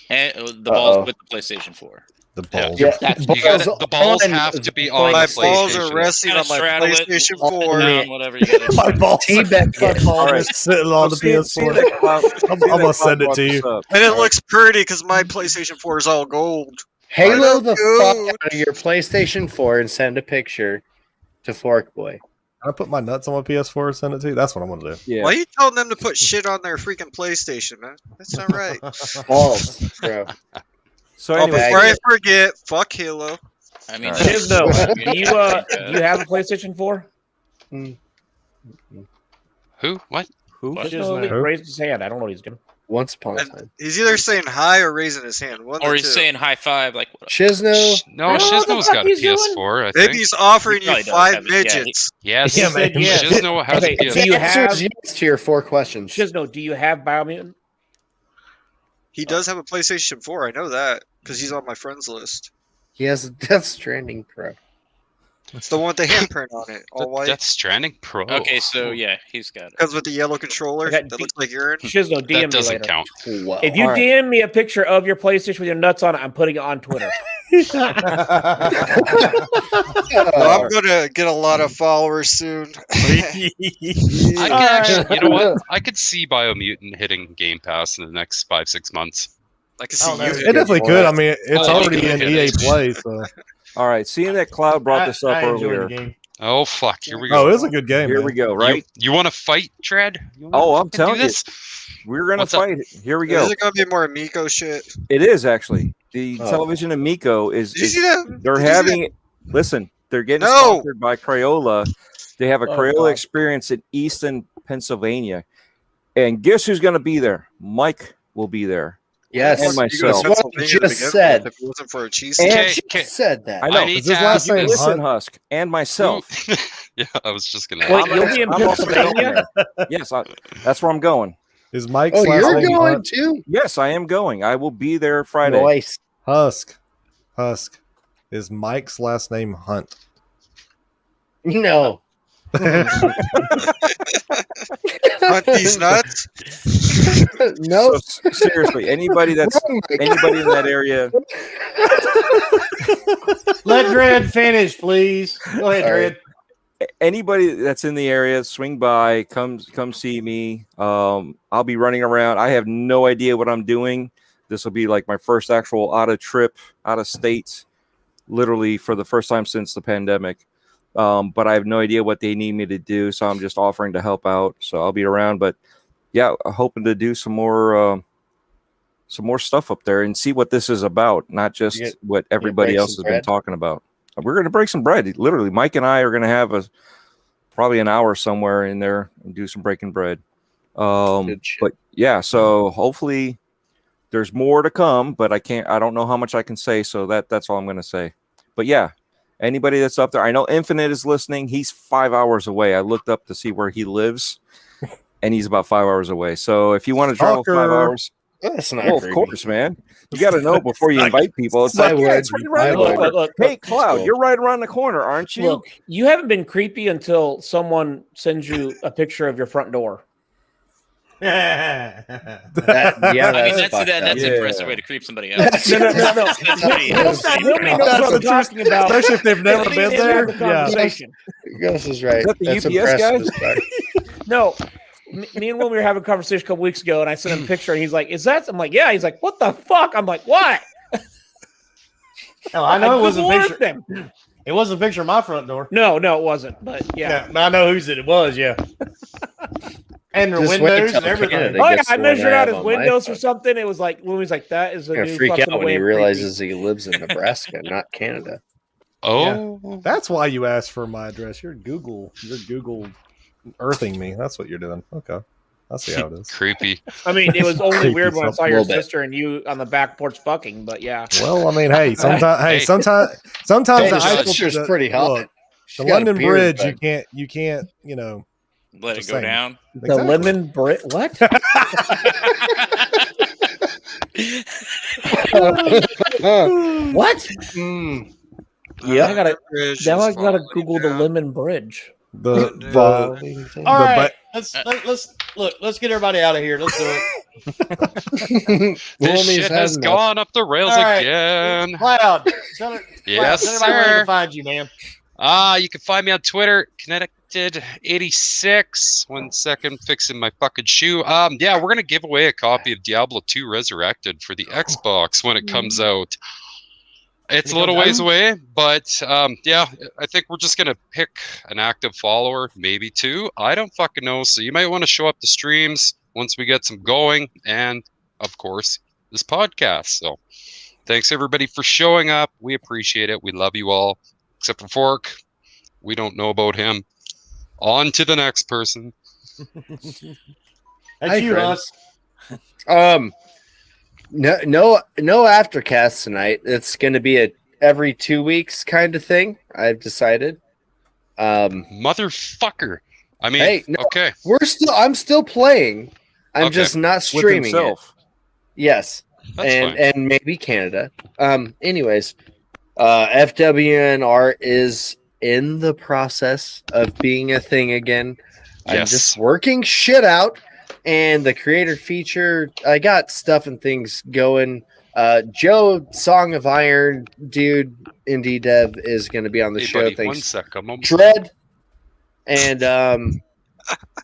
And the balls Uh-oh. with the PlayStation 4. The Yeah. balls. Yeah, That's You gotta, balls the balls on- have to be on My the balls are PlayStation. resting Kinda on my straddle it, PlayStation up and 4. down, whatever you gotta do. My balls. Teabag My it. balls All are right. sitting on the See PS4. that cloud- see I'm that gonna cloud send it brought to this you. up. And it looks pretty because my PlayStation 4 is all gold. Halo the fuck Dude. out of your PlayStation 4 and send a picture to Fork Boy. Can I put my nuts on my PS4 and send it to you? That's what I'm gonna do. Yeah. Why are you telling them to put shit on their freaking PlayStation, man? That's not right. Balls, bro. So Oh, anyway, before I forget, fuck Halo. I mean, All right. Shizno, do you have a PlayStation 4? Who? What? who? What? Shizno Who? raised his hand. I don't know what he's doing. Once upon a time. He's either saying hi or raising his hand. One or or he's two. saying high five, like what? Shizno. No, I don't know what the Shizno's fuck got a he's doing. PS4, I Maybe think. he's offering He you probably does 5 have it, yeah. midgets. Yes, Yeah, man. Yes. Shizno has Okay, a do PS4. you The answer have is yes to your 4 questions. Shizno? Do you have Biomutant? He does have a PlayStation 4. I know that because he's on my friends list. He has a Death Stranding Pro. It's the one with the handprint on it, all white. Death Stranding Pro. Okay, so yeah, he's got it. Comes with the yellow controller Okay, that looks like urine. Shizno, DM that me doesn't later. count. Wow. If you All right. DM me a picture of your PlayStation with your nuts on it, I'm putting it on Twitter. Well, I'm gonna get a lot of followers soon. I could actually, you know what? I could see Biomutant hitting Game Pass in the next 5-6 months. I can see Oh, no, you. it It definitely could. I mean, it's Oh, already you in can. EA Play, so All right, seeing that Cloud brought this up I enjoy earlier. the game. Oh fuck! Here we Oh, go. it was a good game. Here man. we go. Right? You want to fight, Tread? Oh, I'm telling you, this? we're gonna What's up? fight. Here we go. Is it gonna be more Miko shit? It is actually the Oh. television in Miko is. Did you see that? They're Did you see having. Listen, they're getting No! sponsored by Crayola. They have a Oh, Crayola God. experience in Easton, Pennsylvania, and guess who's going to be there? Mike will be there. Yes, And myself. that's what I just said. If it wasn't for a cheese And- steak. Just Okay. said that. I know. I need Is his to last ask name this. Listen, Hunt? Husk, and myself. Yeah, I was just gonna. Wait, ask. you'll be in I'm also going Pennsylvania? there. Yes, that's where I'm going. Is Mike's Oh, last you're name going Hunt? too? Yes, I am going. I will be there Friday. Nice. Husk. Is Mike's last name Hunt? No. Hunt these nuts. No. So, seriously, anybody that's Wrong, Mike. anybody in that area, Let Dredd finish, please. Go ahead, All right. Dredd. anybody that's in the area, swing by, come see me. I'll be running around. I have no idea what I'm doing. This will be like my first actual out of state, literally for the first time since the pandemic. But I have no idea what they need me to do, so I'm just offering to help out. So I'll be around. But yeah, hoping to do some more stuff up there and see what this is about, not just what everybody break else some has been bread? talking about. We're going to break some bread. Literally, Mike and I are going to have probably an hour somewhere in there and do some breaking bread. Good shit. But yeah, so hopefully there's more to come, but I don't know how much I can say. So that's all I'm going to say. But yeah, anybody that's up there, I know Infinite is listening. He's 5 hours away. I looked up to see where he lives and he's about 5 hours away. So if you want to travel 5 Stalker. hours, That's not well, of creepy. course, man. You got to know before you invite people. It's I like, yeah, would. it's right I around the would. corner. Look, Hey, Cloud, you're right around the corner, aren't you? Look, you haven't been creepy until someone sends you a picture of your front door. Yeah, I mean, that's that's fucked that's up. an Yeah. impressive way to creep somebody out. That's- No. That's pretty Nobody knows That's what the I'm talking about. Especially if they've never They been didn't have there. the Yeah. conversation. Gus is right. Is that the That's UPS guy? impressive as fuck. No, me and Will, we were having a conversation a couple weeks ago, and I sent him a picture, and he's like, "Is that?" I'm like, "Yeah." He's like, "What the fuck?" I'm like, "What?" Hell, I know it wasn't a Googled picture. them. It wasn't a picture of my front door. No, it wasn't. But yeah. Yeah, I know whose it was. Yeah, and the Just wait windows till and everything. Canada Oh yeah, gets I the one measured out have his on my windows or phone. something. It was like when he was like, "That is a He's gonna new freak fucking out when way he of realizes he lives in Nebraska, not Canada. Oh, That's why you asked for my address. You're Google earthing me. That's what you're doing. Okay. I see how it is. creepy. creepy." I mean, it was only Creepy weird when I saw a your little bit. sister and you on the back porch fucking. But yeah, Well, I mean, hey, sometimes Hey. sometimes Hey, the the Eiffel sister's the- pretty hot. look, She the got a London beard, Bridge, but- you can't, Let it Just go saying. down. the exactly. lemon Brit. What? What? Mm. Yeah, I gotta. Bridge Now is I gotta falling Google the down. lemon bridge. the All the right, let's look. Let's get everybody out of here. Let's do it. This shit has gone up the rails All right. again. Cloud, tell her- Yes, Cloud, tell everybody where they sir. can find you, man. You can find me on Twitter, Connected86. 1 second, fixing my fucking shoe. Yeah, we're gonna give away a copy of Diablo 2 Resurrected for the Xbox when it comes out. It's a little ways away, but yeah, I think we're just gonna pick an active follower, maybe two. I don't fucking know. So you might want to show up to streams once we get some going, and of course, this podcast. So thanks everybody for showing up. We appreciate it. We love you all. Except for Fork, we don't know about him. On to the next person. That's Hi, you, friend. Russ. No aftercast tonight. It's going to be a every 2 weeks kind of thing. I've decided. Motherfucker. I mean, Hey, no, okay. I'm still playing. I'm Okay. just not with streaming it. himself. Yes, That's fine. and maybe Canada. Anyways, FWNR is in the process of being a thing again. I'm Yes. just working shit out, and the creator feature, I got stuff and things going. Joe, Song of Iron, dude, indie dev is going to be on the Hey, show. buddy, Thanks, 1 sec. I'm almost- Dread. And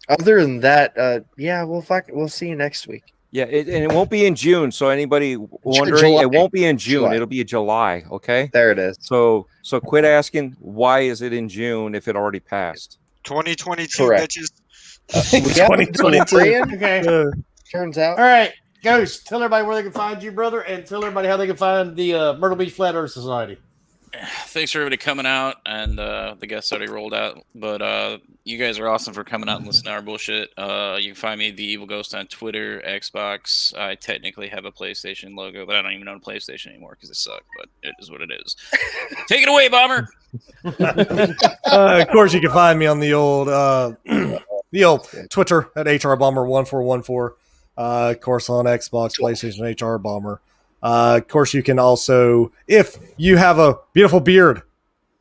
other than that, yeah, we'll see you next week. Yeah, and it won't be in June. So anybody wondering, July. it won't be in June. July. It'll be July. Okay. There it is. So quit asking why is it in June if it already passed. 2022, Correct. bitches. Yeah, 2023. Okay. Turns out. All right, Ghost, tell everybody where they can find you, brother, and tell everybody how they can find the Myrtle Beach Flat Earth Society. Thanks for everybody coming out, and the guests already rolled out. But you guys are awesome for coming out and listening to our bullshit. You can find me, The Evil Ghost, on Twitter, Xbox. I technically have a PlayStation logo, but I don't even own a PlayStation anymore because it sucked. But it is what it is. Take it away, Bomber. Of course, you can find me on the old Twitter at HRBomber1414. Of course, on Xbox, PlayStation, HRBomber. Of course, you can also, if you have a beautiful beard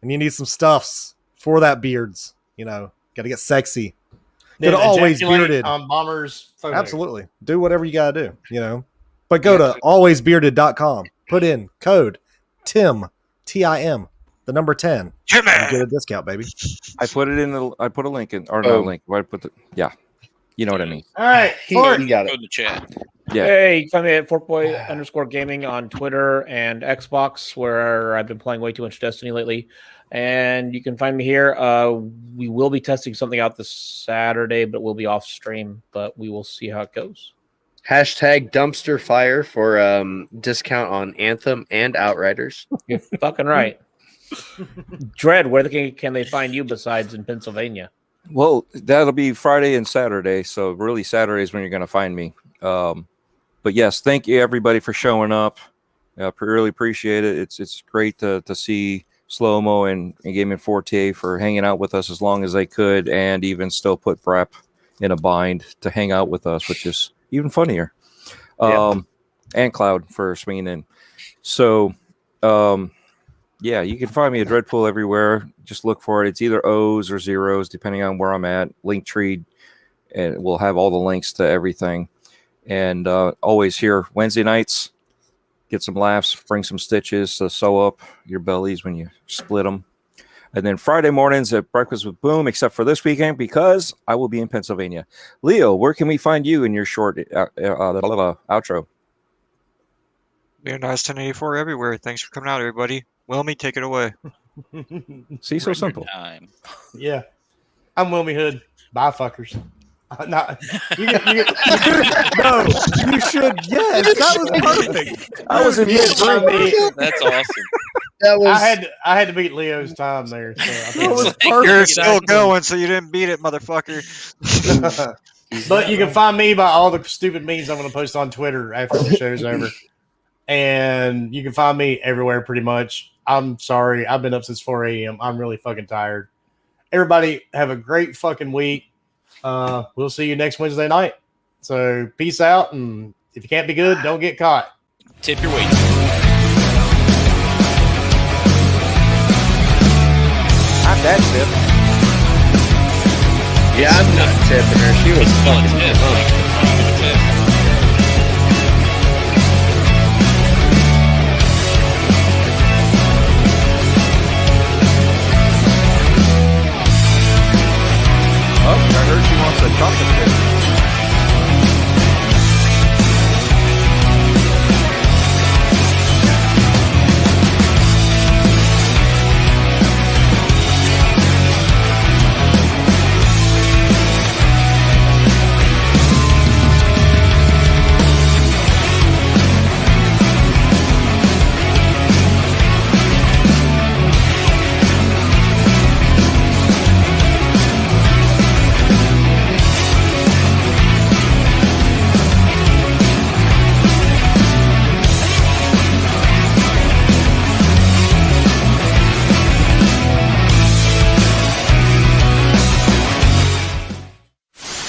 and you need some stuffs for that beards, got to get sexy. Then Could always ejaculate bearded. on Bomber's photo. Absolutely. Do whatever you got to do, But go to alwaysbearded.com. Put in code TIM, TIM, the number 10. You get a discount, baby. I put a link in, or not a link. Where I put you know what I mean. All right, He got Go it. to the chat. Yeah. Hey, you can find me at Forkboy_gaming on Twitter and Xbox, where I've been playing way too much Destiny lately. And you can find me here. We will be testing something out this Saturday, but we'll be off stream. But we will see how it goes. Hashtag dumpster fire for discount on Anthem and Outriders. You're fucking right. Dread, where can they find you besides in Pennsylvania? Well, that'll be Friday and Saturday. So really Saturday is when you're going to find me. But yes, thank you everybody for showing up. Really appreciate it. It's great to see Slow-Mo and Gaming Forte for hanging out with us as long as they could, and even still put Brep in a bind to hang out with us, which is even funnier. And Cloud for swinging in. So, yeah, you can find me at Dreadpool everywhere. Just look for it. It's either O's or zeros, depending on where I'm at. Linktree, and we'll have all the links to everything. And always here Wednesday nights, get some laughs, bring some stitches to sew up your bellies when you split them. And then Friday mornings at Breakfast with Boom, except for this weekend because I will be in Pennsylvania. Leo, where can we find you in your short outro? Leonidas 1084 everywhere. Thanks for coming out, everybody. Wilmy, take it away. See, so simple. Time. Yeah. I'm Wilmy Hood. Bye, fuckers. No, you should. Yes, that was perfect. I was in That's awesome. That was I had to beat Leo's time there. So I think was it perfect. You're still going, so you didn't beat it, motherfucker. But you can find me by all the stupid memes I'm going to post on Twitter after the show's over. And you can find me everywhere pretty much. I'm sorry. I've been up since 4 a.m. I'm really fucking tired. Everybody have a great fucking week. We'll see you next Wednesday night. So peace out. And if you can't be good, don't get caught. Tip your weight. Not that tip. yeah, I'm not tipping her. She was It's still a fucking tip.